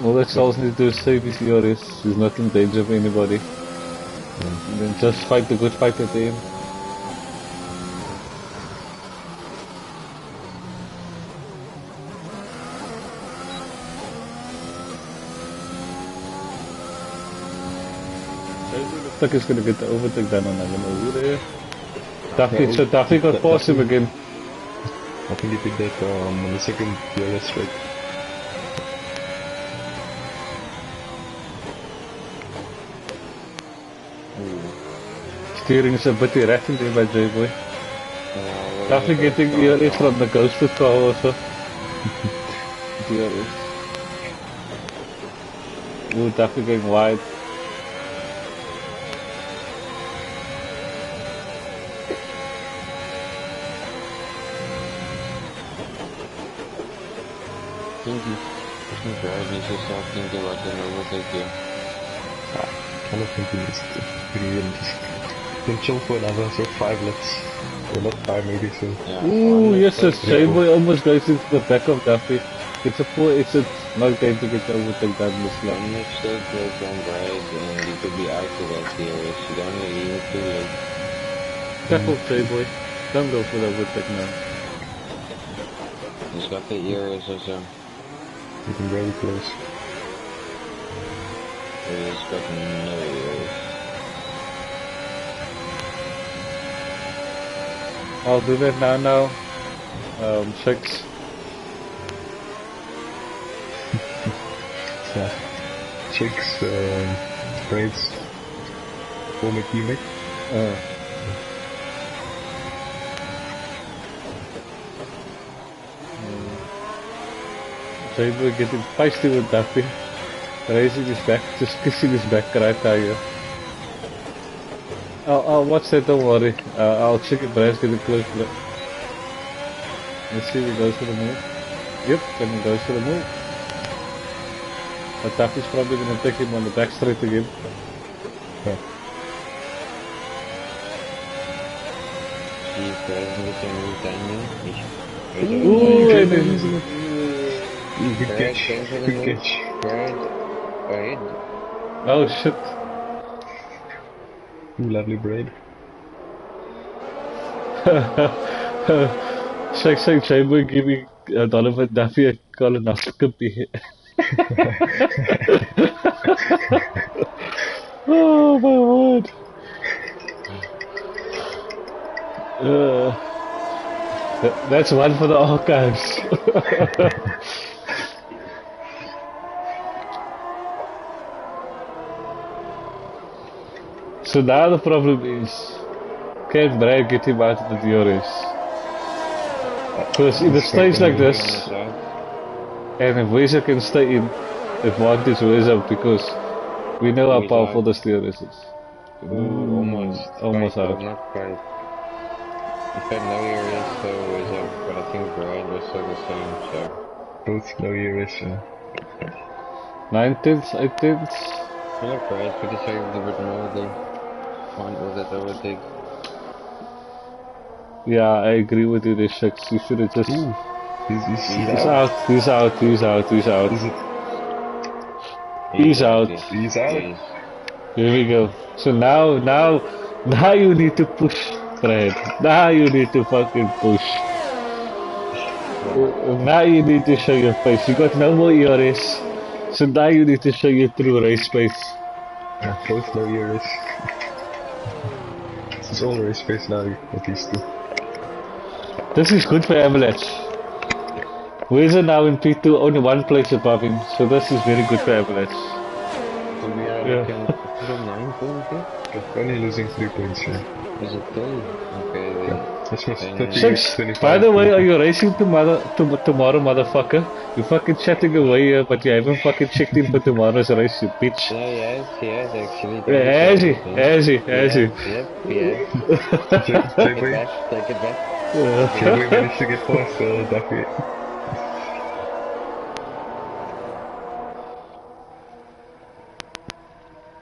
All that Souls needs to do is save his ERS. He's not in danger of anybody. And then just fight the good fight at the end. Looks like he's gonna get the overtake done on him over there. Duffy, so Duffy got past him again. I think he did that on the second DRS straight. Steering is a bit erratic there by J-Boy. Duffy getting ERS from the ghosted car also. DRS. Ooh, Duffy going wide. He's just thinking about an overtake here. I don't think he needs to really just can chill for another 5 laps. Or not 5 maybe soon. Yeah, Ooh, yes, J-Boy almost goes into the back of Duffy. It's a poor exit, not going to get the overtake done this lap. One mistake goes on Brad and he could be out of that series. You don't want to leave it too late. Careful, J-Boy. Don't go for the overtake now. He's got the ears also. Getting very close. He's got no ears. I'll do that now. 6. Yeah. Chicks, braids, former teammate. J-Boy getting feisty with Duffy. Raising his back, just kissing his back right here. I'll watch that, don't worry. I'll check if Brad's getting close to it. Let's see if he goes for the move. Yep, then he goes for the move. But Duffy's probably going to take him on the back straight again. Yeah. Die Preisen wird ja nur sein, ich weiß auch Ooh, nicht. and losing it. Good Brad, catch. going for the Good nose. catch. Brad, ahead. oh shit. Ooh, lovely braid. Shake Chamber giving Donovan Duffy a colonoscopy. Oh my word. That's one for the archives. So now the problem is, can Brad get him out of the DRS? Because in a stage like this, and if Weza can stay in, advantage Weza because we know how Weza powerful out. this DRS is. Ooh, almost. Almost Quite, out. but not quite. If I know your race, so Weza, but I think Brad was still the same, so. Both know your race. 9 tenths, 8 tenths. I like Brad, but it's a little bit more than one or that overtake. Yeah, I agree with you, Rishak. You should have just. Ooh, he's He's out. out, he's out, he's out, he's out. Is it? He's out. He's out. Yes. Here we go. So now you need to push, Brad. Now you need to fucking push. Now you need to show your face. You got no more ERS. So now you need to show your true race face. Both know your race. This is all race face now with these two. This is good for Avalanche. Wheezer now in P2, only one place above him. So this is very good for Avalanche. So we are Yeah. like in 9 points here? Only losing 3 points here. Is it 3? Okay, then. This was Then, 38, Six. 25. By the way, are you racing tomorrow, motherfucker? You fucking chatting away here, but you haven't fucking checked in for tomorrow's race, you bitch. Yeah, he has actually. Has he? Has he? Has he? Yep, yeah. J-Boy Take it back. J-Boy managed to get past Duffy.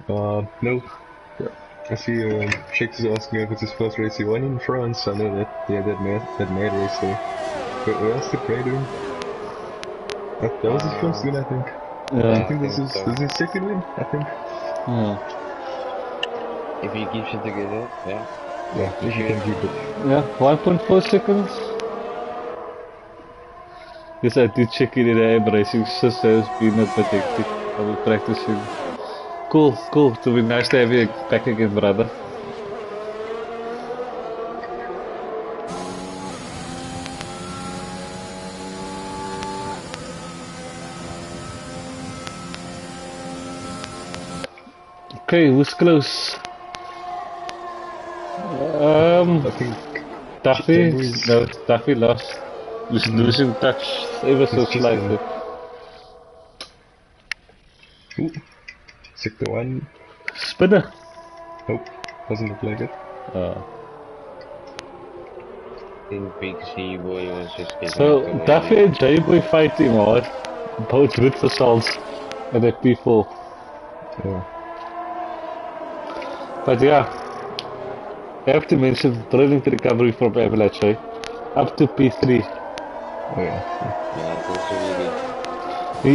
No. I see Shakes is asking if it's his first race he won in France. I know that, yeah, that mad race there. But where else did Bray do? That was his first win, I think. I Yeah. think this is his second win, I think. Yeah. If he keeps it together, yeah. Yeah, if he can keep it. Yeah, 1.4 seconds. Yes, I did check it in the air racing. Just has been a bit hectic. I was practicing. Cool. It will be nice to have you back again, brother. Okay, who's close? I think Duffy? Jamboree No, Duffy lost. He's losing touch ever so It's just slightly. Ooh. Sector 1. Spinner. Nope, doesn't look like it. I think Big C boy was just getting So out the way. Duffy and J-Boy fighting hard. Both good for salts at the P4. Yeah. But yeah, I have to mention brilliant recovery from Avalanche, eh? Up to P3. Oh yeah. Yeah, it was really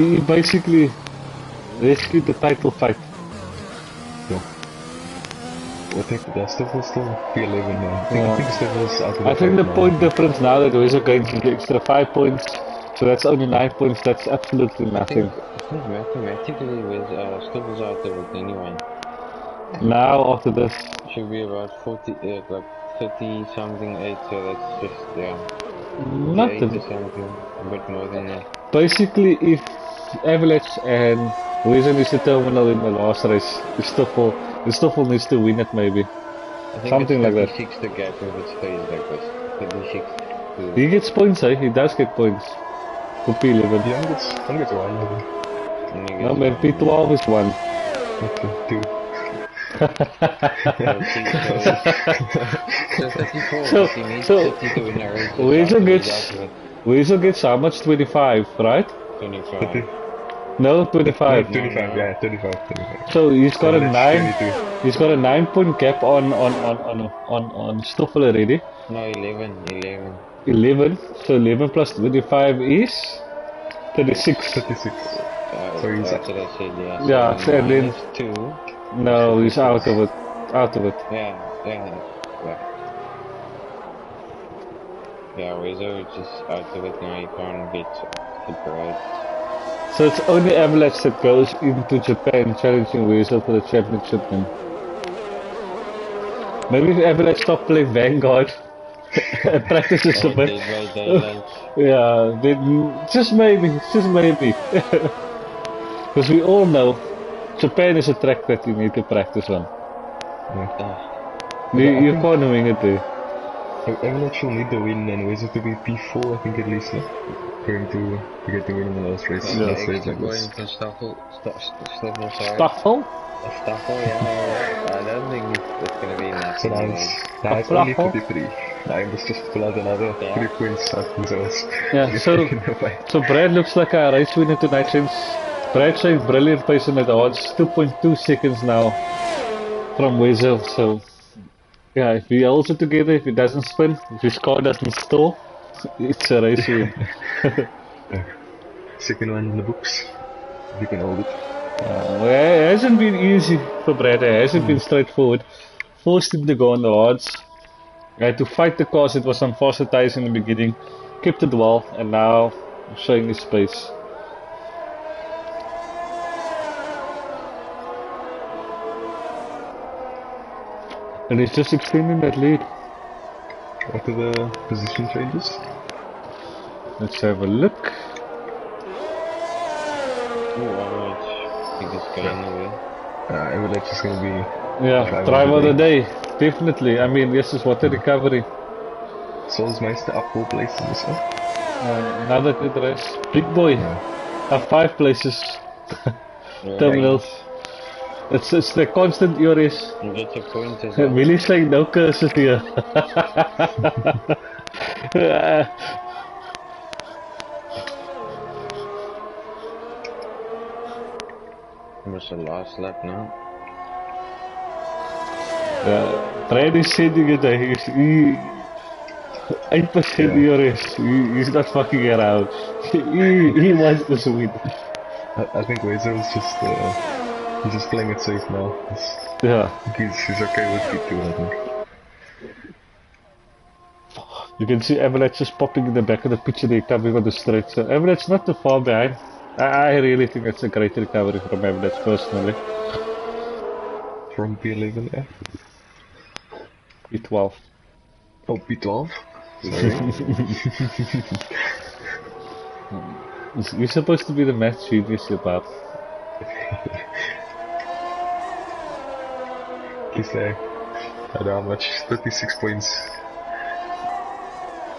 good. He basically rescued the title fight. Yeah. I think Stoffels still P11 now. I think Stoffels out of the I think fight the now. point difference now that Wes are going to the extra 5 points, so that's only 9 points, that's absolutely nothing. I think mathematically with Stipples out of it anyway. Now after this, Should be about 40, like 30 something 8, so that's just, yeah. 48 nothing. or something, a bit more than that. Basically, if Avalanche and Wes needs to terminal in the last race, Stoffel needs to win it maybe. I think Something like it's that. 36 the gap if it stays like this. 36 to... He gets points, eh? He does get points. For P11. Yeah, I think it's 1 maybe. No man, P12 is 1. Okay, 2. So 34, So- he needs so 30 to win a race. Weasel He's gets- out of it. Weasel gets how much? 25, right? 25. 30. No, No, 25. 25, yeah, 25, 25. So he's got a Avalanche 9. 22. He's got a 9 point gap on Stoffel already. No, 11. 11. So 11 plus 25 is 36. 36. So he's That's what I said, yeah. Yeah, So so and then minus 2. no, he's 36. out of it. Out of it. Yeah. Yeah, Wizard just out of it now. You can't get surprised. So it's only Avalanche that goes into Japan challenging Weasel for the championship then. Maybe if Avalanche stop playing Vanguard and practices a Oh, bit. Dead by Daylight. Yeah, then just maybe. Because we all know Japan is a track that you need to practice on. But I You think can't wing it there. Avalanche will need the win and Wizard to be P4, I think at least, no? Going to get the win in the last race. Yeah, Last race, extra I guess. points and Staffel, sorry. Staffel? Staffel, yeah. I don't think it's gonna be enough. So now it's only 33. Now I must just pull out another 3 points out in his Yeah, so Brad looks like a race winner tonight since Brad showing brilliant pace in the odds. 2.2 seconds now from Weasel, so yeah, if he holds it together, if he doesn't spin, if his car doesn't stall, it's a race win. Second one in the books. If you can hold it. Well, it hasn't been easy for Brad, it hasn't been straightforward. Forced him to go on the odds. I had to fight the cars, it was some faster tires in the beginning. Kept it well, and now showing his pace. And he's just extending that lead. What are the position changes? Let's have a look. I think it's going away. Avalanche is going to be... Yeah, driver of the day, definitely. I mean, this is what a recovery. Solsmeister up 4 places this one. Another good race. Big boy, up 5 places. Terminals. It's the constant race. You get your points as well. Millie's like no curses here. What's the last lap now? Brad is sending it. He 8% race. He's not fucking around. He wants this win. I think Wezer is just he's just playing it safe now. He's okay with P2, I think. You can see Avalanche just popping in the back of the picture there coming on the straight. So Avalanche not too far behind. I really think that's a great recovery from Avalanche personally. From P11, yeah? P12. Oh, P12? Sorry. You're supposed to be the match genius, you pal. He's there. I don't know how much. 36 points.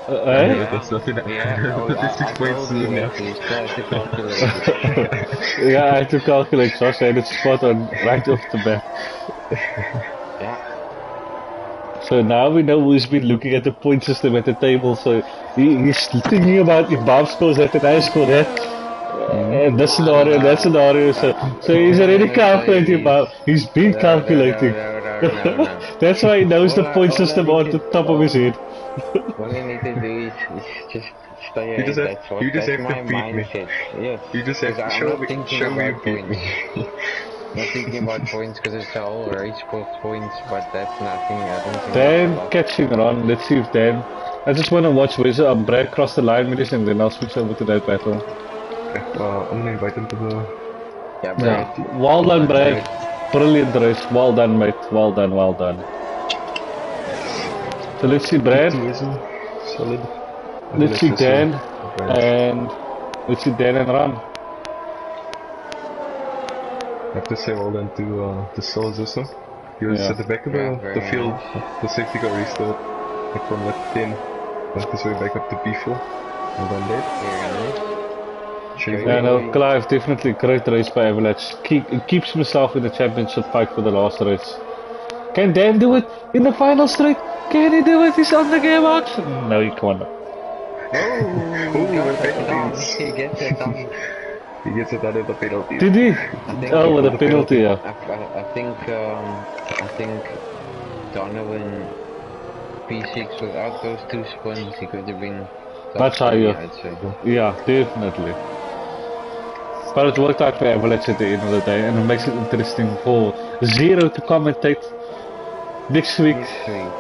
That's nothing. Yeah, 36 points is enough. Yeah, I had to calculate, so I said it's spot on right off the bat. Yeah. So now we know who's been looking at the point system at the table, so he's thinking about if Bob scores that and I score that. And this scenario, that scenario, so he's already calculating about, he's been calculating. No. That's why he knows the point system on the top of his head. What I need to do is just stay ahead. You just have my to beat me. mindset. Yes. You just have to I'm show not me thinking you about beat me. Not thinking about points because it's a whole race for points, but that's nothing. I don't think Dan catching on, let's see if Dan. I just want to watch Wizard and Brad cross the line with this and then I'll switch over to that battle. I'm gonna invite him to the... Yeah, Brad. Yeah. Well done, Brad. Brilliant race. Well done, mate. Well done, well done. So let's see Brad. Solid. Let's see Dan. And let's see Dan and Ram. I have to say well done to Souls also. He was at the back of the field. The safety car restored. Like from lap 10. Went his way back up to P4. Well done, Dave. Yeah, no, Clive, definitely great race by Avalanche. Keeps himself in the championship fight for the last race. Can Dan do it in the final straight? Can he do it? He's on the game out. No, he can't. He gets it done. He gets it out of the penalty. Did he? I think. Oh, with a penalty, yeah. I think Donovan P6 without those 2 spins, he could have been top Much 3, higher. I'd say. Yeah, definitely. But it worked out for Avalanche at the end of the day, and it makes it interesting for Zero to commentate next week. Next week.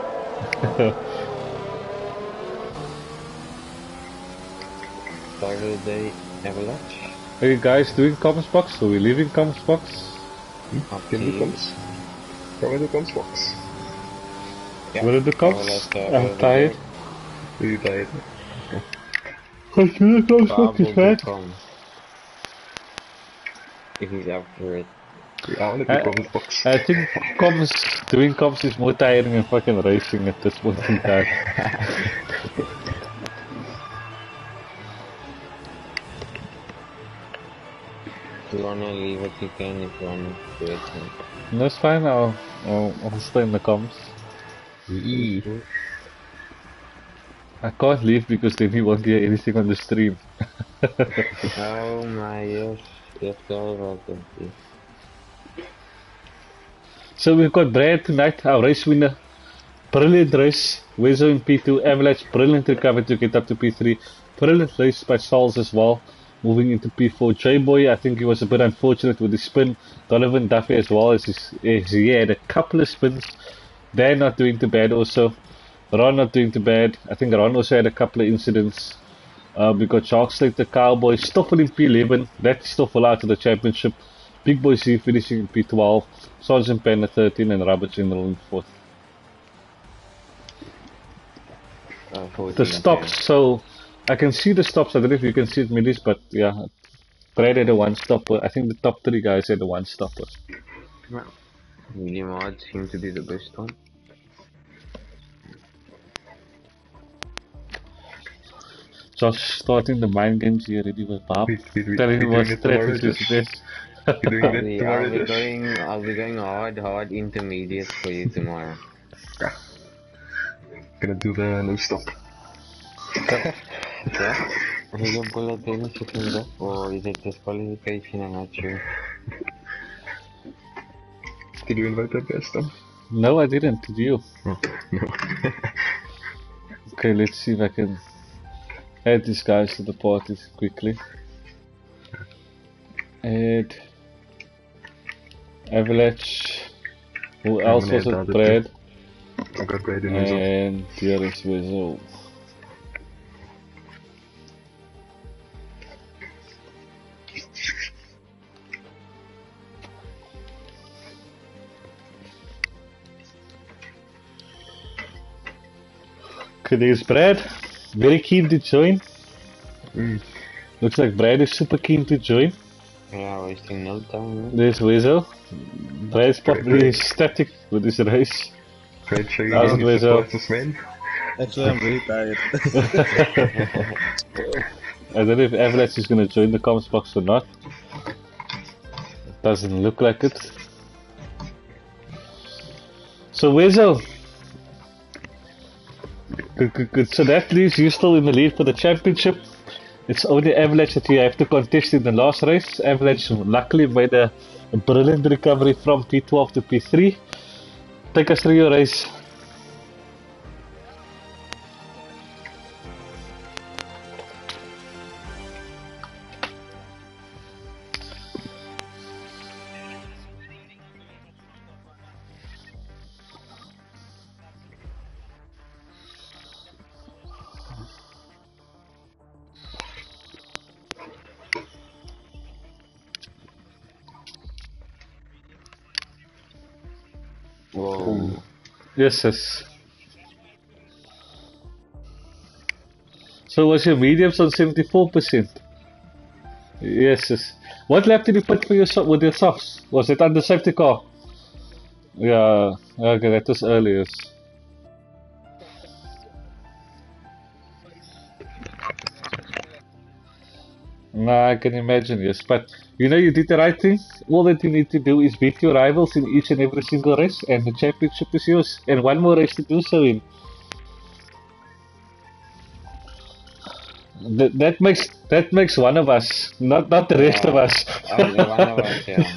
Start of the day, Avalanche. Are you guys doing comments box? Are we leaving comments box? Up to Can do you. comms. Probably do comms box. Yeah. What are the comments? I'm tired. Are you tired? I feel like I'm fucking fat. Come. If he's up for it. Yeah, I want to do comms box. I think doing comms is more tiring than fucking racing at this point in time. If you wanna leave it, you can. If you wanna do it, then. That's fine, I'll stay in the comms. I can't leave because then he won't hear anything on the stream. Oh my, yes. Yes, sorry about that. Yes. So we've got Brad tonight, our race winner. Brilliant race. Wezo in P2, Avalanche, brilliant recovery to get up to P3. Brilliant race by Sauls as well. Moving into P4. J-Boy, I think he was a bit unfortunate with his spin. Donovan Duffy as well, as he had a couple of spins. They're not doing too bad also. Ron not doing too bad. I think Ron also had a couple of incidents. We got Sharkslate, the Cowboy, Stoffel in P11. That's Stoffel out of the championship. Big Boy C finishing in P12. Sergeant Penn at 13 and Robert General in 4th. 14, The stops, so I can see the stops. I don't know if you can see it, Midis, but yeah, Brad had a one stopper. I think the top 3 guys had a one stopper. Yeah. Medium odds seem to be the best one. Josh starting the mind games here already with Bob. Telling him what strategy is best. You're doing it tomorrow, Josh? I'll be going hard intermediate for you tomorrow. Gonna do the no stop. Yeah? Are you gonna pull out tennis sitting there? Or is it disqualification? I'm not sure. Did you invite that guy, Stan? No, I didn't. Did you? Oh, no. Okay, let's see if I can add these guys to the party quickly. Add Avalanche. Who else was it? Brad. I got Brad in as well. And here is Wizzle. Okay, there's Brad. Very keen to join. Looks like Brad is super keen to join. Yeah, wasting no time. There's Wizzle. Brad's probably static with this race. Brad showing Thousand you ways the out. fastest man. Actually, I'm very tired. I don't know if Avalanche is going to join the comments box or not. Doesn't look like it. So Wizzle. Good. So that leaves you still in the lead for the championship. It's only Avalanche that you have to contest in the last race. Avalanche luckily made a brilliant recovery from P12 to P3. Take us through your race. Whoa. Yes. So was your mediums on 74%? Yes. What lap did you put for your with your softs? Was it under safety car? Yeah, okay, that was earlier. Nah, I can imagine, yes. But you know, you did the right thing. All that you need to do is beat your rivals in each and every single race, and the championship is yours. And one more race to do so in. That makes one of us, not the rest of us. Only one of us, yeah.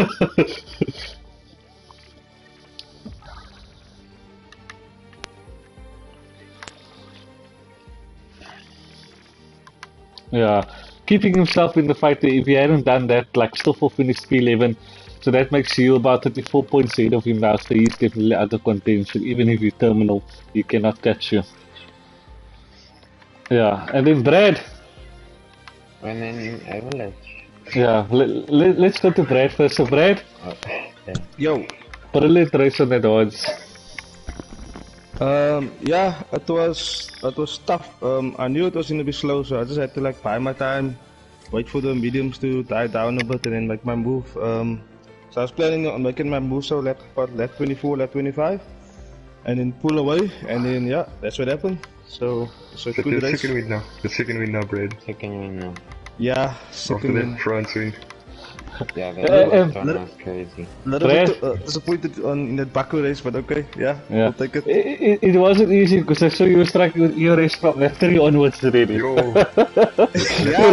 Yeah, keeping himself in the fight. If he hadn't done that, like Stoffel finished P11, so that makes you about 34 points ahead of him now. So he's definitely out of contention. Even if you terminal, he cannot catch you. Yeah, and then Brad. And then Avalanche. Yeah, let's go to Brad first. So Brad, Yo. brilliant race on that odds. Yeah, it was tough. I knew it was gonna be slow, so I just had to like buy my time, wait for the mediums to die down a bit, and then make my move. So I was planning on making my move so lap 24, lap 25, and then pull away, and then yeah, that's what happened. So The good race. second win now. The second win now, Brad. Second win now. Yeah, After second that win. France win. Yeah, Uh, that was crazy. A little Brad? bit disappointed in that Baku race, but okay, yeah, Yeah, we'll take it. it wasn't easy because I saw you were striking with your race from left 3 onwards already. Yo, Your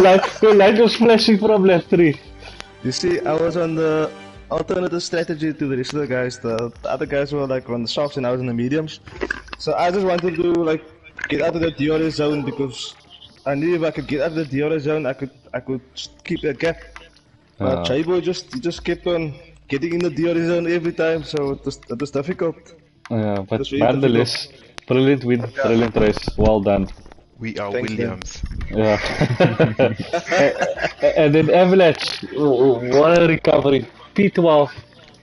light was flashing from left 3. You see, I was on the alternative strategy to the rest of the guys. The other guys were like on the softs and I was in the mediums. So I just wanted to like get out of the DRS zone because I knew if I could get out of the DRS zone, I could keep that gap. But Chaibo just kept on getting in the DRS zone every time, so it was difficult. Yeah, but That's really nonetheless, brilliant win, brilliant race. Well done. We are Thanks, Williams. Yeah. And then Avalanche, what a recovery. P12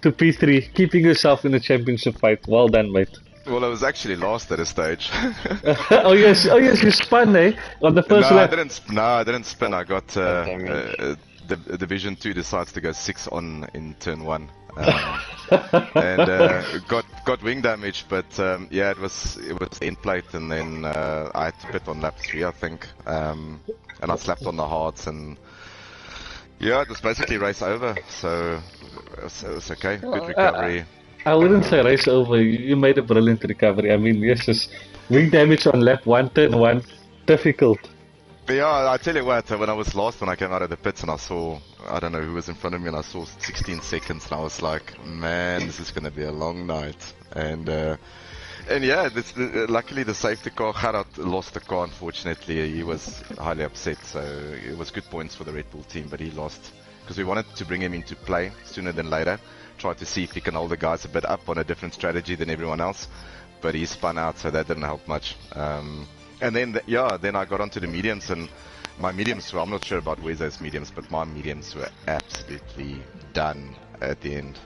to P3, keeping yourself in the championship fight. Well done, mate. Well, I was actually lost at a stage. Oh yes, you spun, eh? On the first no, lap. I didn't spin. I got damage. the Division 2 decides to go 6 on in turn 1. And got wing damage, but yeah, it was end plate, and then I had to pit on lap 3, I think, and I slapped on the hards, and yeah, it was basically race over. So it was okay, good recovery. I wouldn't say race over. You made a brilliant recovery. I mean, yes, just wing damage on lap 1, turn 1, difficult. But yeah, I tell you what, when I was lost, when I came out of the pits and I saw, I don't know who was in front of me, and I saw 16 seconds, and I was like, man, this is going to be a long night. And yeah, luckily the safety car, Gerard lost the car, unfortunately. He was highly upset, so it was good points for the Red Bull team, but he lost. Because we wanted to bring him into play sooner than later, try to see if he can hold the guys a bit up on a different strategy than everyone else. But he spun out, so that didn't help much. And then, then I got onto the mediums, and my mediums were, I'm not sure about Wezo's mediums, but my mediums were absolutely done at the end.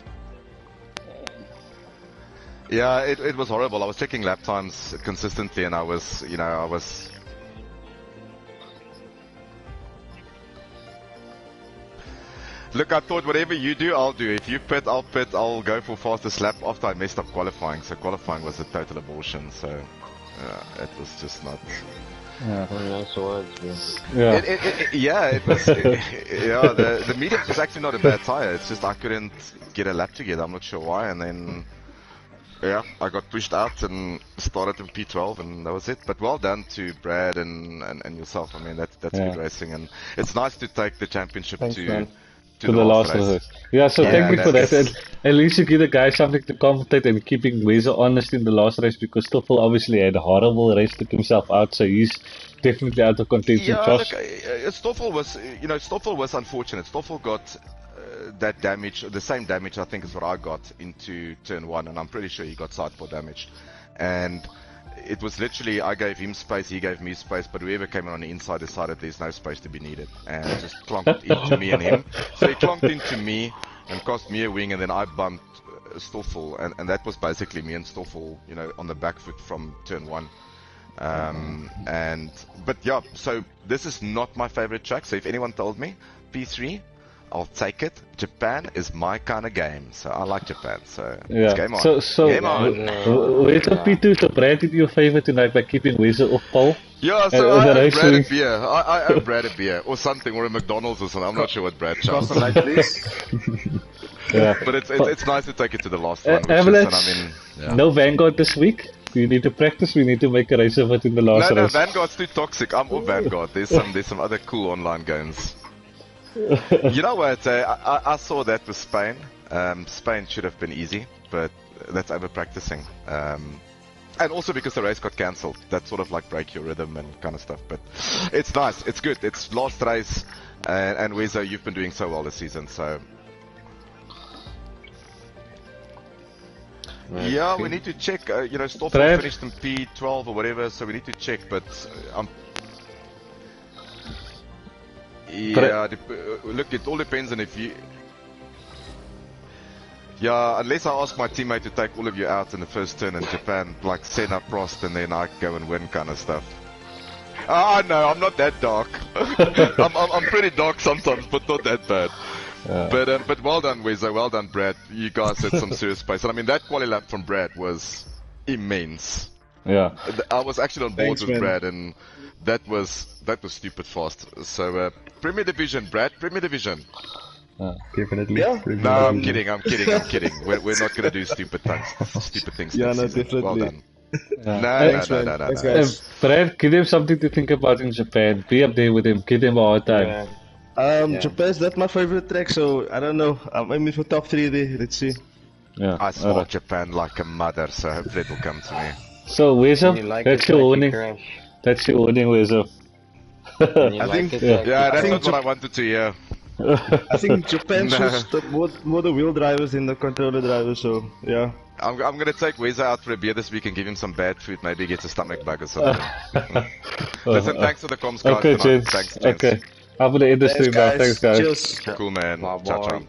Yeah, it was horrible. I was checking lap times consistently, and I was. Look, I thought whatever you do, I'll do. If you pit, I'll pit. I'll go for fastest lap after I messed up qualifying. So qualifying was a total abortion, so it was just not... Yeah. Nice words, bro. Yeah. It was... yeah, the medium was actually not a bad tyre. It's just I couldn't get a lap together. I'm not sure why. And then, yeah, I got pushed out and started in P12, and that was it. But well done to Brad and yourself. I mean, that's good racing. And it's nice to take the championship to the last race. Yeah, so thank you for that. that's- At least you give the guys something to commentate and keeping Wezer honest in the last race, because Stoffel obviously had a horrible race, took himself out, so he's definitely out of contention. Yeah, Josh? look, Stoffel was unfortunate. Stoffel got that damage, the same damage I think is what I got into turn 1, and I'm pretty sure he got sidepod damage. And it was literally, I gave him space, he gave me space, but whoever came in on the inside decided there's no space to be needed, and just clonked into me and him. So he clonked into me and cost me a wing, and then I bumped Stoffel, and that was basically me and Stoffel, on the back foot from turn 1. But yeah, so this is not my favorite track, so if anyone told me P3, I'll take it. Japan is my kind of game, so I like Japan, so it's game on. So game on. Wezer P2, so Brad did you a favor tonight by keeping Wezer off pole. Yeah, so And I the owe race Brad a wing. beer. I owe Brad a beer, or something, or a McDonald's or something. I'm not sure what Brad Cross chose. the line, please. Yeah. But it's nice to take it to the last one, which is, Avalanche, and I mean, yeah. no Vanguard this week. You need to practice. We need to make a race of it in the last No, race. Vanguard's too toxic. I'm off Vanguard. There's some other cool online games. You know what? I saw that with Spain. Spain should have been easy, but that's over practicing. And also because the race got cancelled. That sort of like break your rhythm and kind of stuff. But it's nice. It's good. It's last race. And Wezo, you've been doing so well this season, so... Yeah, we need to check. Stoffel Brad? finished in P12 or whatever, so we need to check, but... Yeah, look, it all depends on if you... Yeah, unless I ask my teammate to take all of you out in the first turn in Japan, like Senna, Prost, and then I go and win kind of stuff. Ah, no, I'm not that dark. I'm pretty dark sometimes, but not that bad. But well done, Wezo. Well done, Brad. You guys had some serious pace. And I mean, that quali lap from Brad was immense. Yeah. I was actually on board Thanks, with man. Brad, and that was stupid fast. So, Premier Division, Brad. Premier Division. Definitely. Yeah. No, I'm kidding. I'm kidding. We're not gonna do stupid things. Yeah, next no, season. definitely. Well done. Yeah. No. Thanks, guys. Brad, give him something to think about in Japan. Be up there with him. Give him a hard time. Yeah. Japan's not my favorite track, so I don't know. I'm aiming for top 3 there. Let's see. Yeah. I smell alright. Japan like a mother, so hopefully it will come to me. So, Wezo, You like that's it your like you warning. crash. That's your warning, Wezo. And you I like think- it yeah. like Yeah, you that's think not what I wanted to hear. I think Japan No. should stop more the wheel drivers than the controller drivers, so yeah. I'm gonna take Weza out for a beer this week and give him some bad food. Maybe he gets a stomach bug or something. Listen, thanks for the comms, guys. Okay, tonight. gents. Thanks, gents. Okay. I'm gonna end the stream now. Thanks, guys. Cheers. Cool, man. Bye-bye. Ciao, ciao.